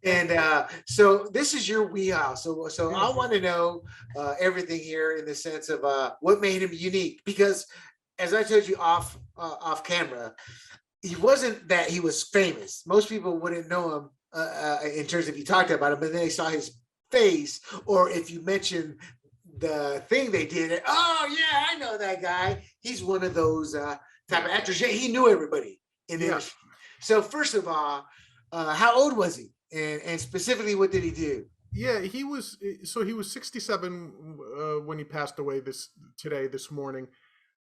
And so this is your wheelhouse. So I want to know everything here in the sense of what made him unique, because as I told you off camera, he wasn't that he was famous. Most people wouldn't know him in terms of you talked about him, but then they saw his face, or if you mentioned the thing they did, oh yeah, I know that guy. He's one of those type of actors. He knew everybody in the industry. So first of all, how old was he And specifically, what did he do? Yeah, he was 67 when he passed away this morning.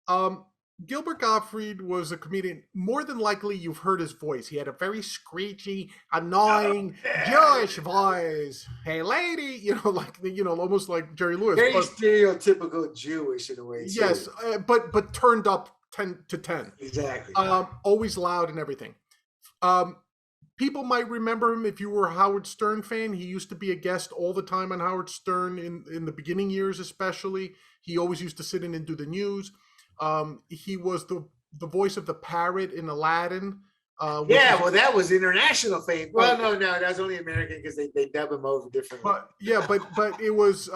Um, Gilbert Gottfried was a comedian. More than likely, you've heard his voice. He had a very screechy, annoying Jewish voice. Hey, lady, almost like Jerry Lewis. Very stereotypical Jewish in a way. Too. Yes, but turned up 10 to 10. Exactly. Always loud and everything. People might remember him if you were a Howard Stern fan. He used to be a guest all the time on Howard Stern in the beginning years, especially. He always used to sit in and do the news. He was the voice of the parrot in Aladdin. Well, that was international fame. Well, no, that was only American because they dub him over differently. But it was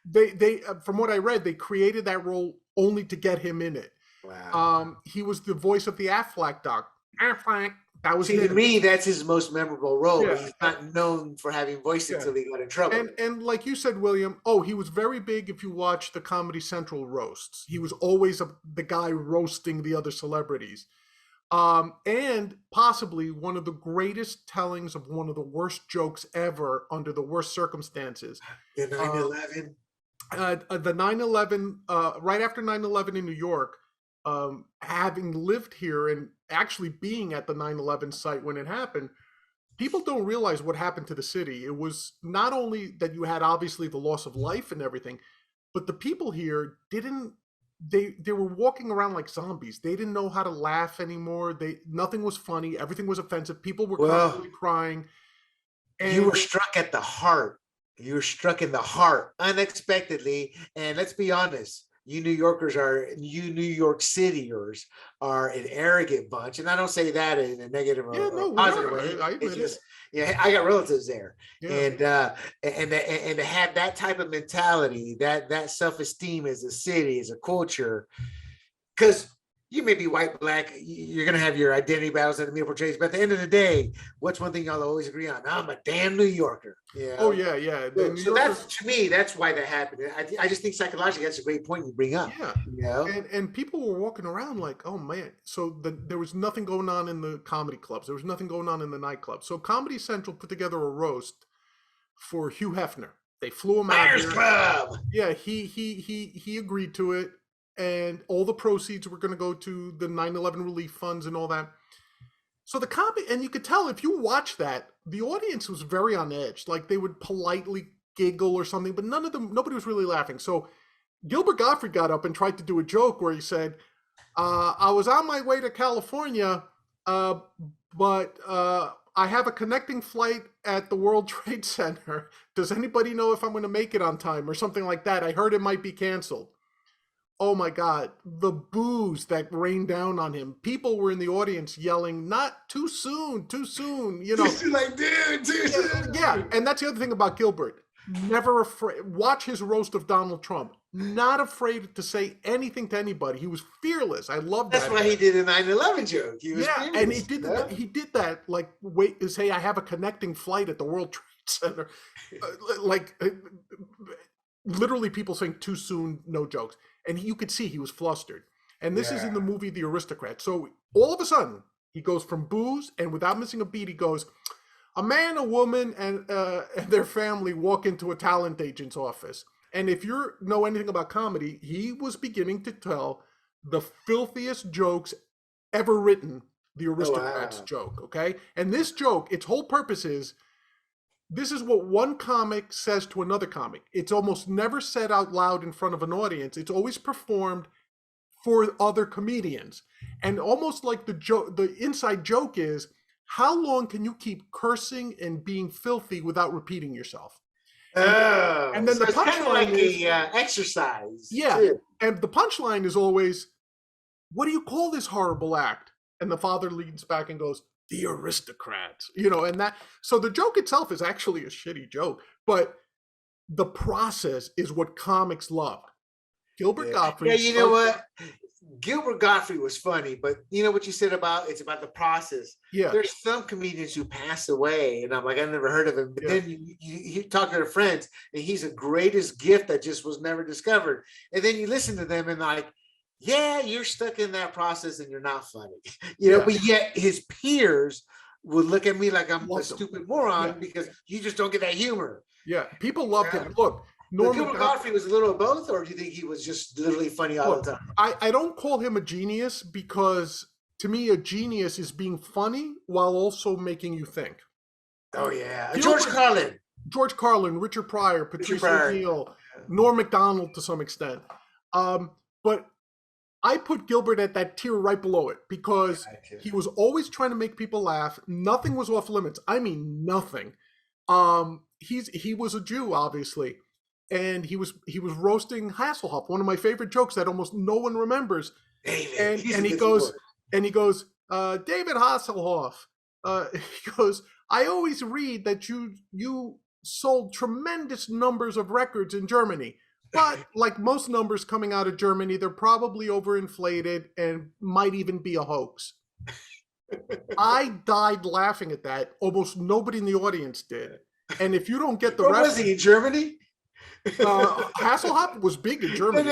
they from what I read, they created that role only to get him in it. Wow. He was the voice of the Aflac dog. Aflac. That was to me, that's his most memorable role. Yeah. But he's not known for having voiced it until he got in trouble. And like you said, William, he was very big if you watch the Comedy Central roasts. He was always the guy roasting the other celebrities. And possibly one of the greatest tellings of one of the worst jokes ever under the worst circumstances. The 9/11? The 9/11, right after 9/11 in New York, having lived here and actually being at the 9/11 site when it happened, people don't realize what happened to the city. It was not only that you had obviously the loss of life and everything, but the people here they were walking around like zombies. They didn't know how to laugh anymore. Nothing was funny. Everything was offensive. People were constantly crying. And you were struck at the heart. You were struck in the heart unexpectedly. And let's be honest, you New York Cityers are an arrogant bunch. And I don't say that in a negative or positive way. I admit it. I got relatives there. Yeah. And to have that type of mentality, that self-esteem as a city, as a culture, because you may be white, black, you're going to have your identity battles that the media portrays, but at the end of the day, what's one thing y'all always agree on? I'm a damn New Yorker. Yeah. Oh, yeah. So that's, to me, that's why that happened. I just think psychologically, that's a great point you bring up. Yeah. And people were walking around like, oh, man. So there was nothing going on in the comedy clubs. There was nothing going on in the nightclubs. So Comedy Central put together a roast for Hugh Hefner. They flew him out here. Club. Yeah, he agreed to it. And all the proceeds were going to go to the 9/11 relief funds and all that. So the comedy, and you could tell if you watch that, the audience was very on edge. Like they would politely giggle or something, but nobody was really laughing. So Gilbert Gottfried got up and tried to do a joke where he said, I was on my way to California, but I have a connecting flight at the World Trade Center. Does anybody know if I'm going to make it on time or something like that? I heard it might be canceled. Oh my God, the boos that rained down on him. People were in the audience yelling, not too soon, you know. Like, dude, too soon. Yeah, and that's the other thing about Gilbert. Never afraid. Watch his roast of Donald Trump. Not afraid to say anything to anybody. He was fearless. I love that. That's why he did a 9/11 joke. He was fearless. And he did that like wait to say I have a connecting flight at the World Trade Center. Literally people saying too soon, no jokes. And you could see he was flustered. And this is in the movie The Aristocrat. So all of a sudden, he goes from booze, and without missing a beat, he goes, a man, a woman, and their family walk into a talent agent's office. And if you know anything about comedy, he was beginning to tell the filthiest jokes ever written, The Aristocrat's joke, okay? And this joke, its whole purpose is, this is what one comic says to another comic. It's almost never said out loud in front of an audience. It's always performed for other comedians. And almost like the inside joke is, how long can you keep cursing and being filthy without repeating yourself? And then the punchline is exercise. Yeah. Too. And the punchline is always, what do you call this horrible act? And the father leans back and goes, The Aristocrats, you know, and that, so the joke itself is actually a shitty joke, but the process is what comics love. Gilbert Gottfried. Yeah, you know what? Gilbert Gottfried was funny, but you know what you said it's about the process. Yeah. There's some comedians who pass away, and I'm like, I've never heard of him. But then you talk to their friends, and he's a greatest gift that just was never discovered. And then you listen to them and like, yeah, you're stuck in that process and you're not funny. You know, but yet his peers would look at me like I'm a Loved him. stupid moron Yeah. because you just don't get that humor. Yeah, people loved Yeah. him. Look, But Gilbert Gottfried was a little of both, or do you think he was just literally funny all the time? I don't call him a genius because to me, a genius is being funny while also making you think. Oh yeah, Gilbert, George Carlin, Richard Pryor, Patrice Pryor. O'Neal, Norm Macdonald to some extent. But I put Gilbert at that tier right below it because he was always trying to make people laugh. Nothing was off limits. I mean, nothing. He was a Jew, obviously, and he was roasting Hasselhoff, one of my favorite jokes that almost no one remembers. David, and he goes, David Hasselhoff. He goes, I always read that you sold tremendous numbers of records in Germany. But like most numbers coming out of Germany, they're probably overinflated and might even be a hoax. I died laughing at that. Almost nobody in the audience did. And if you don't get the reference, was he in Germany? Hasselhoff was big in Germany.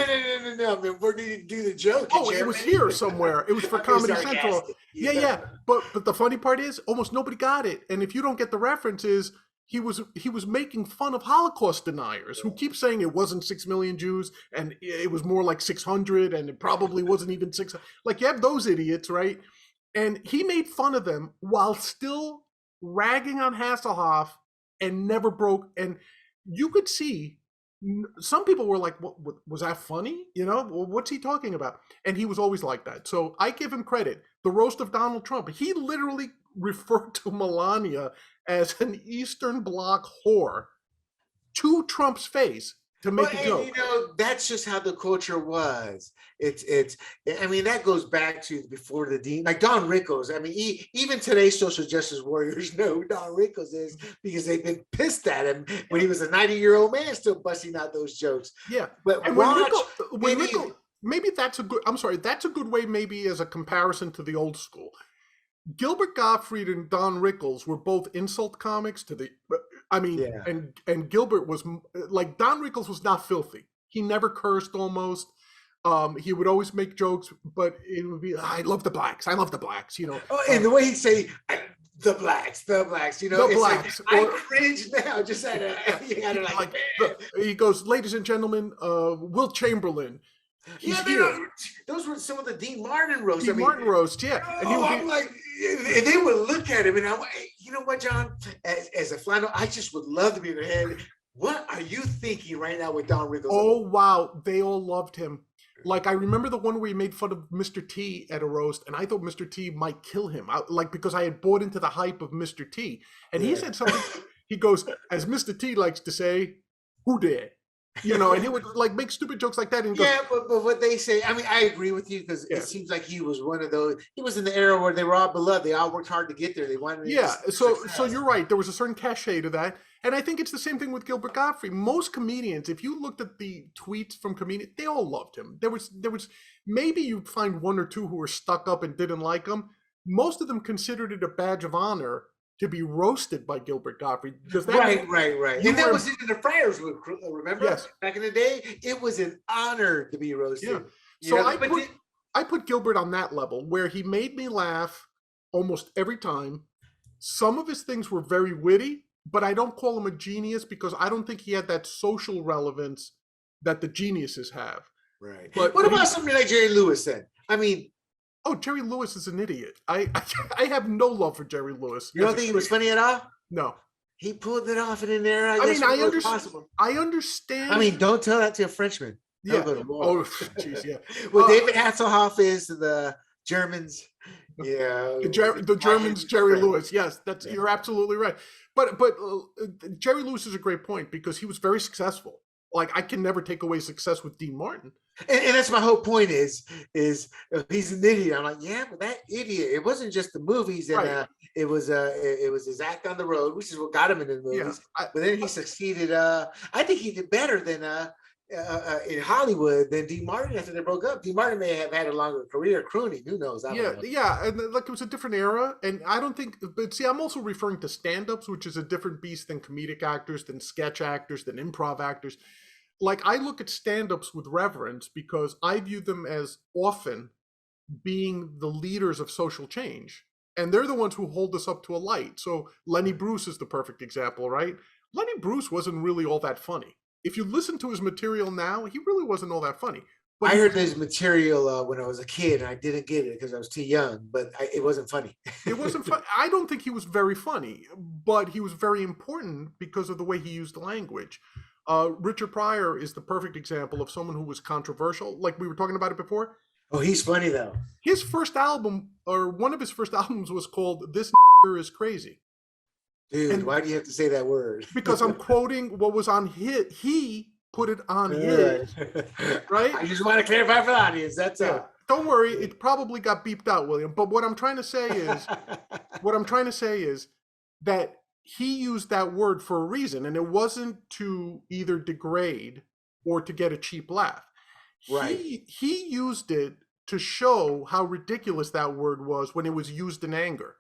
No. I mean, where did you do the joke? Oh, it was here somewhere. It was for Comedy Central. Yeah. But the funny part is, almost nobody got it. And if you don't get the references, he was making fun of Holocaust deniers who keep saying it wasn't 6 million Jews and it was more like 600 and it probably wasn't even 600. Like you have those idiots, right? And he made fun of them while still ragging on Hasselhoff and never broke. And you could see some people were like, what was that funny? You know, what's he talking about? And he was always like that. So I give him credit. The roast of Donald Trump, he literally referred to Melania as an Eastern Bloc whore to Trump's face to make a joke. You know, that's just how the culture was. I mean, that goes back to before the Dean, like Don Rickles. I mean, even today's social justice warriors know who Don Rickles is because they've been pissed at him when he was a 90-year-old man still busting out those jokes. Yeah. But and maybe that's a good, I'm sorry, that's a good way maybe as a comparison to the old school. Gilbert Gottfried and Don Rickles were both insult comics to the, I mean, yeah. and Gilbert was like, Don Rickles was not filthy. He never cursed almost. He would always make jokes, but it would be, I love the blacks, you know. Oh, and the way he'd say, the blacks, you know. The blacks. Like, I cringe now, just at it like he goes, ladies and gentlemen, Wilt Chamberlain. Those were some of the Dean Martin roasts. Martin roast, yeah. And I'm like, and they would look at him, and I'm like, you know what, John? As a flannel, I just would love to be in their head. What are you thinking right now with Don Rickles? Oh wow, they all loved him. Like I remember the one where he made fun of Mr. T at a roast, and I thought Mr. T might kill him. Because I had bought into the hype of Mr. T, and he said something. He goes, as Mr. T likes to say, "Who dare?" You know, and he would like make stupid jokes like that. And goes, but what they say, I mean, I agree with you because it seems like he was one of those. He was in the era where they were all beloved. They all worked hard to get there. They wanted. So you're right. There was a certain cachet to that, and I think it's the same thing with Gilbert Gottfried. Most comedians, if you looked at the tweets from comedians, they all loved him. There was maybe you'd find one or two who were stuck up and didn't like him. Most of them considered it a badge of honor to be roasted by Gilbert Gottfried. Right. And that was even the Friars, remember? Yes. Back in the day, it was an honor to be roasted. Yeah. So I put Gilbert on that level where he made me laugh almost every time. Some of his things were very witty, but I don't call him a genius because I don't think he had that social relevance that the geniuses have. Right. But what about somebody like Jerry Lewis then? I mean, oh, Jerry Lewis is an idiot. I have no love for Jerry Lewis. You don't think he was funny at all? No. He pulled it off in there. I understand. I mean, don't tell that to a Frenchman. Yeah. Oh, jeez, yeah. Well, David Hasselhoff is the Germans. Yeah. The Germans, Jerry Lewis. Yes, you're absolutely right. But Jerry Lewis is a great point because he was very successful. Like I can never take away success with Dean Martin. And that's my whole point is he's an idiot. I'm like, yeah, but that idiot, it wasn't just the movies, and it was his act on the road, which is what got him into the movies. Yeah. But then he succeeded. I think he did better than in Hollywood than Dean Martin after they broke up. Dean Martin may have had a longer career crooning. Who knows? I don't know. Yeah, and like it was a different era, and I don't think. But see, I'm also referring to stand-ups, which is a different beast than comedic actors, than sketch actors, than improv actors. Like I look at stand-ups with reverence because I view them as often being the leaders of social change. And they're the ones who hold us up to a light. So Lenny Bruce is the perfect example, right? Lenny Bruce wasn't really all that funny. If you listen to his material now, he really wasn't all that funny. But I heard his material when I was a kid, and I didn't get it because I was too young. But it wasn't funny. It wasn't fun. I don't think he was very funny, but he was very important because of the way he used the language. Richard Pryor is the perfect example of someone who was controversial. Like we were talking about it before. Oh, he's funny though. His first album, or one of his first albums, was called "This is Crazy." Dude, and why do you have to say that word? Because I'm quoting what was on his. He put it on his, right? I just want to clarify for the audience. That's all. Don't worry, it probably got beeped out, William. But what I'm trying to say is, that he used that word for a reason, and it wasn't to either degrade or to get a cheap laugh. Right. He used it to show how ridiculous that word was when it was used in anger,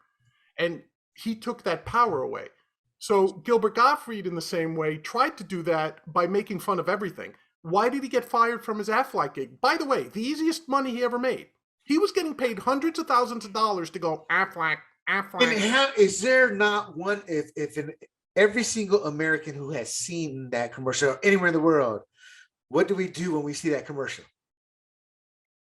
and he took that power away. So Gilbert Gottfried, in the same way, tried to do that by making fun of everything. Why did he get fired from his Aflac gig? By the way, the easiest money he ever made. He was getting paid hundreds of thousands of dollars to go Aflac. And how is there not one? If every single American who has seen that commercial anywhere in the world, what do we do when we see that commercial?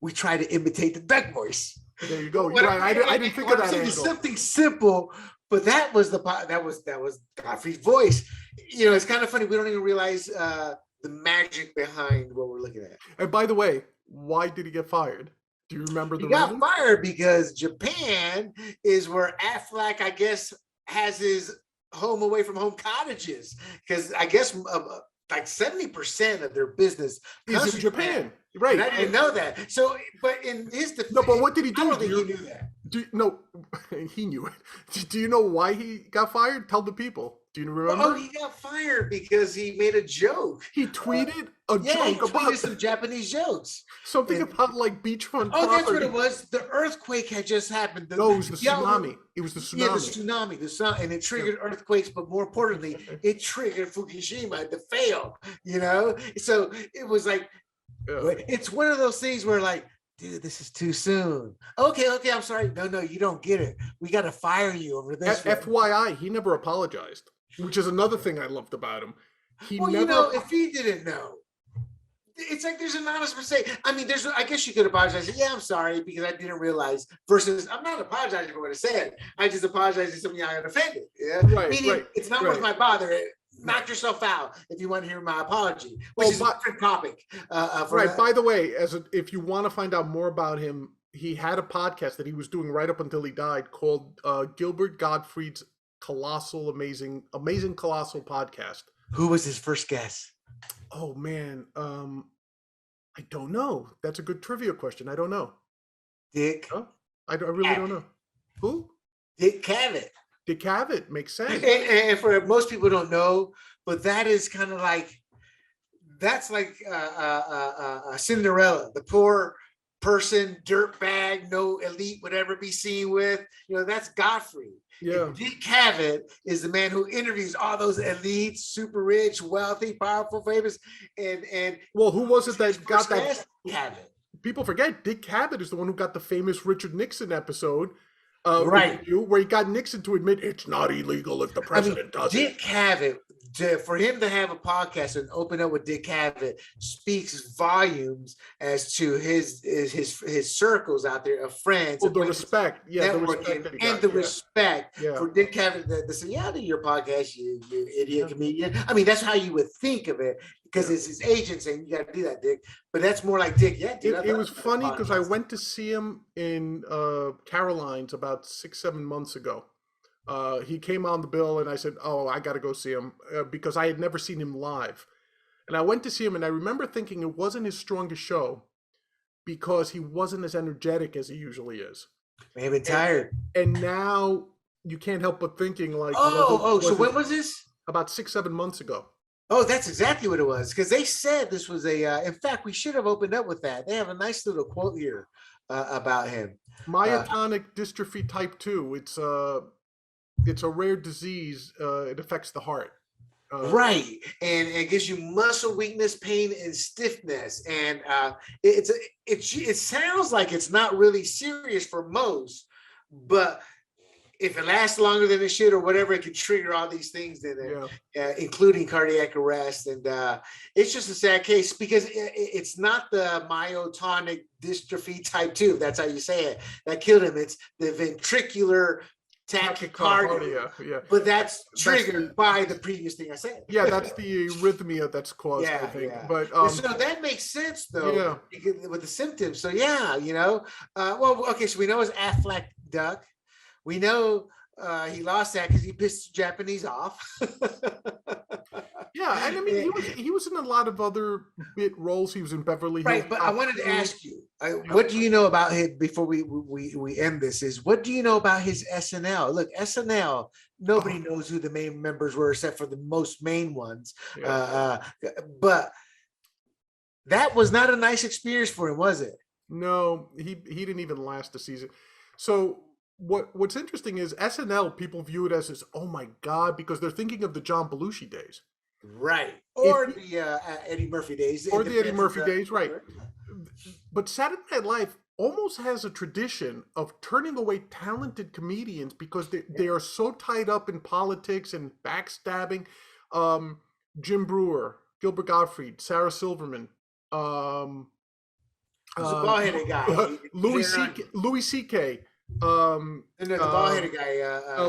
We try to imitate the duck voice. There you go. You're right. I didn't think of that angle. Something simple. But that was Gottfried's voice. You know, it's kind of funny. We don't even realize the magic behind what we're looking at. And by the way, why did he get fired? Do you remember the reason? He got fired because Japan is where Aflac, I guess, has his home away from home cottages. Because I guess like 70% of their business is in Japan. Right. And I didn't know that. So, but in his defense, no, but what did he do? I don't think he knew that. No, he knew it. Do you know why he got fired? Tell the people. Do you remember? Oh, he got fired because he made a joke. He tweeted joke about some Japanese jokes. Something about like beachfront property. That's what it was. The earthquake had just happened. No, it was the tsunami. It was the tsunami. Yeah, the tsunami. And it triggered earthquakes, but more importantly, it triggered Fukushima to fail. You know, so it was like, it's one of those things where like, dude, this is too soon. Okay, I'm sorry. No, you don't get it. We got to fire you over this. FYI, he never apologized, which is another thing I loved about him. If he didn't know, it's like there's an honest mistake. I mean, I guess you could apologize. Yeah, I'm sorry because I didn't realize. Versus, I'm not apologizing for what I said. I just apologize to something I got offended. Yeah, meaning it's not worth my bother. Knock yourself out if you want to hear my apology, which is a different topic. By the way, if you want to find out more about him, he had a podcast that he was doing right up until he died called GilbertGottfried's Amazing Colossal Podcast. Who was his first guest? Oh man, I don't know. That's a good trivia question. I don't know. Dick. Oh, I really don't know. Who? Dick Cavett. Dick Cavett makes sense. And for most people don't know, but that is kind of like, that's like Cinderella, the poor person, dirtbag, no elite would ever be seen with. You know, that's Gottfried. Yeah. And Dick Cavett is the man who interviews all those elites, super rich, wealthy, powerful, famous, and well, who was it that got that? Cavett. People forget Dick Cavett is the one who got the famous Richard Nixon episode. Right, where he got Nixon to admit it's not illegal if the president does it. Dick Cavett, for him to have a podcast and open up with Dick Cavett speaks volumes as to his circles out there of friends. Well, the respect, respect for Dick Cavett to say, "Yeah, I do your podcast, you idiot comedian." I mean, that's how you would think of it. Because it's his agent saying, "You got to do that, Dick." But that's more like Dick. Yeah, dude, it was funny because I went to see him in Caroline's about 6-7 months ago. He came on the bill, and I said, "Oh, I got to go see him," because I had never seen him live. And I went to see him, and I remember thinking it wasn't his strongest show because he wasn't as energetic as he usually is. Maybe tired. And now you can't help but thinking like, so when was this? About 6-7 months ago. Oh, that's exactly what it was. Because they said this was in fact, we should have opened up with that. They have a nice little quote here about him. Myotonic dystrophy type 2. It's a rare disease. It affects the heart. Right. And it gives you muscle weakness, pain, and stiffness. And it sounds like it's not really serious for most, but if it lasts longer than it should or whatever, it can trigger all these things including cardiac arrest. And it's just a sad case because it's not the myotonic dystrophy type 2. That's how you say it. That killed him. It's the ventricular tachycardia. Yeah. But that's triggered by the previous thing I said. Yeah, that's the arrhythmia that's caused, I think. Yeah. But so that makes sense though, with the symptoms. So so we know it's Aflac duck. We know he lost that because he pissed the Japanese off. Yeah, and I mean, he was in a lot of other bit roles. He was in Beverly Hills. Right, but I wanted to ask you, what do you know about him before we end this? Is what do you know about his SNL? Look, SNL, nobody knows who the main members were except for the most main ones. Yeah. But that was not a nice experience for him, was it? No, he didn't even last the season. So what's interesting is SNL, people view it as this, oh my God, because they're thinking of the John Belushi days. Right. Or the Eddie Murphy days. Or the Eddie Murphy days, right. But Saturday Night Live almost has a tradition of turning away talented comedians because they are so tied up in politics and backstabbing. Jim Brewer, Gilbert Gottfried, Sarah Silverman, he's a bald-headed guy. Louis C.K. The bald-headed guy.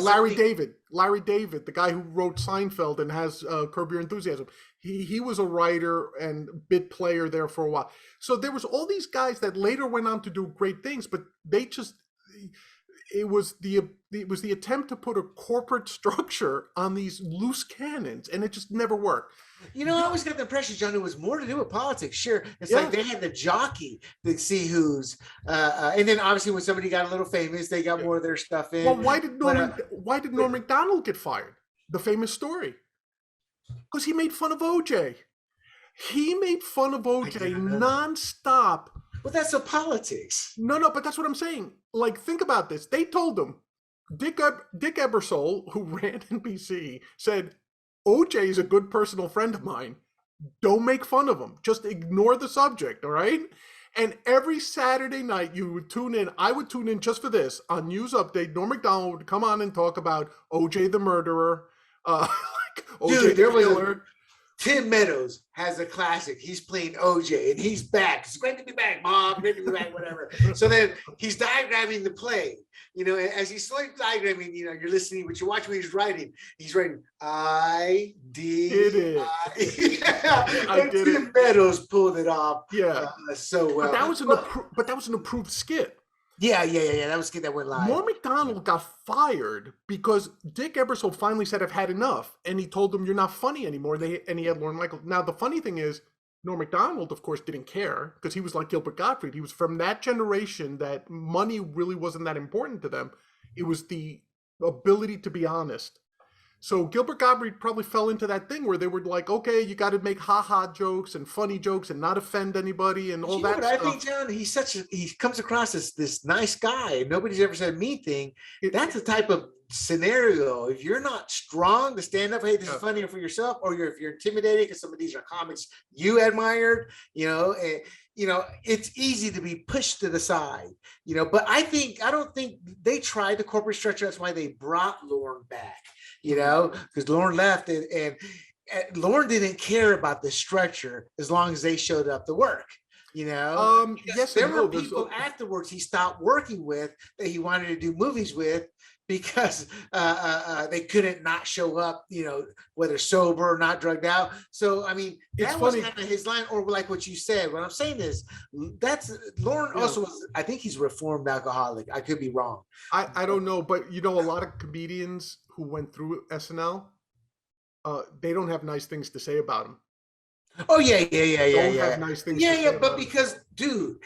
Larry David, the guy who wrote Seinfeld and has Curb Your Enthusiasm. He was a writer and bit player there for a while. So there was all these guys that later went on to do great things, but it was the attempt to put a corporate structure on these loose cannons, and it just never worked. I always got the impression, John, it was more to do with politics. Sure, it's like they had the jockey to see who's, and then obviously when somebody got a little famous, they got more of their stuff in. Well, why did Norm Macdonald get fired? The famous story, because he made fun of OJ. He made fun of OJ nonstop. But that's a politics. No, but that's what I'm saying. Like, think about this. They told him, Dick Ebersol, who ran NBC, said, OJ is a good personal friend of mine. Don't make fun of him. Just ignore the subject, all right? And every Saturday night you would tune in. I would tune in just for this. On News Update, Norm Macdonald would come on and talk about OJ the murderer, OJ the killer. Tim Meadows has a classic. He's playing OJ and he's back. It's great to be back, Mom. Great to be back, whatever. So then he's diagramming the play. As he's slowly diagramming, you're listening, but you're watching what he's writing. He's writing I did it. I did Tim Meadows pulled it off. So well. But that was an approved skit. Yeah. That was good. That went live. Norm Macdonald got fired because Dick Ebersol finally said, "I've had enough," and he told them, "You're not funny anymore." And he had Lorne Michaels. Now the funny thing is, Norm Macdonald, of course, didn't care because he was like Gilbert Gottfried. He was from that generation that money really wasn't that important to them. It was the ability to be honest. So Gilbert Gottfried probably fell into that thing where they were like, okay, you got to make ha-ha jokes and funny jokes and not offend anybody and all that stuff. I think, John, he comes across as this nice guy. Nobody's ever said a mean thing. That's the type of scenario. If you're not strong to stand up, hey, this is funny for yourself, or if you're intimidated because some of these are comics you admired, it's easy to be pushed to the side, but I don't think they tried the corporate structure. That's why they brought Lorne back. Because Lorne left and Lorne didn't care about the structure as long as they showed up to work. Yes, there were people afterwards he stopped working with that he wanted to do movies with because they couldn't not show up, whether sober or not drugged out. So, I mean, that was kind of his line, or like what you said. What I'm saying is that's Lorne also was, I think he's a reformed alcoholic. I could be wrong. I don't know, but a lot of comedians who went through SNL, they don't have nice things to say about him. Oh yeah. Have nice things. But because, dude,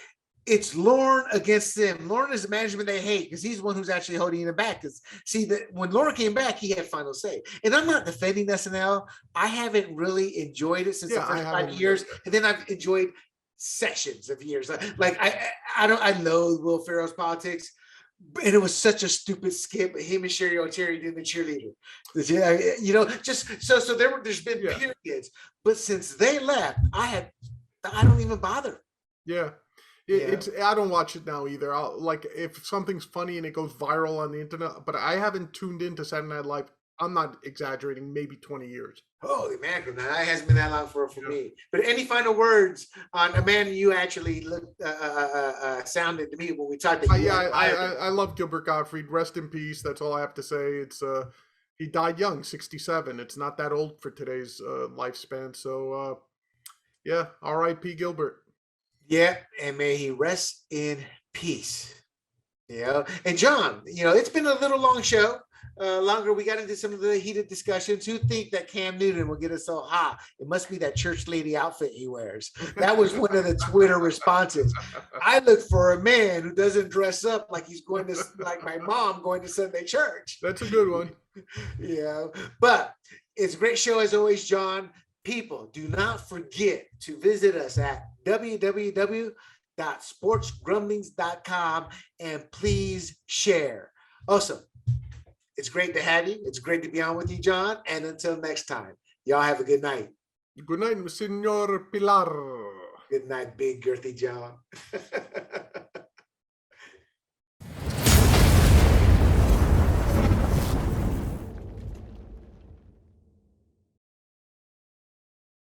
it's Lorne against them. Lorne is the management they hate because he's the one who's actually holding it back. Because when Lorne came back, he had final say. And I'm not defending SNL. I haven't really enjoyed it since the first 5 years, and then I've enjoyed sessions of years. Like I loathe Will Ferrell's politics. And it was such a stupid skit. Him and Sherry O'Terry doing the cheerleader. Just so there's been periods, but since they left, I don't even bother. Yeah, Yeah. I don't watch it now either. I'll, like, if something's funny and it goes viral on the internet, but I haven't tuned into Saturday Night Live. I'm not exaggerating, maybe 20 years. Holy mackerel! Now that hasn't been that long for Yeah. me. But any final words on a man you actually looked sounded to me when we talked to you? Yeah, I love Gilbert Gottfried. Rest in peace. That's all I have to say. It's he died young, 67. It's not that old for today's lifespan. So yeah, R.I.P. Gilbert. Yeah, and may he rest in peace. And John, it's been a little long show. Longer. We got into some of the heated discussions. Who think that CamNewton will get us so hot? It must be that church lady outfit he wears. That was one of the Twitter responses. I look for a man who doesn't dress up like he's going to, like my mom going to Sunday church. That's a good one. But it's a great show as always, John. People, do not forget to visit us at www.sportsgrumblings.com and please share. Also, it's great to have you. It's great to be on with you, John. And until next time, y'all have a good night. Good night, Senor Pilar. Good night, big girthy John.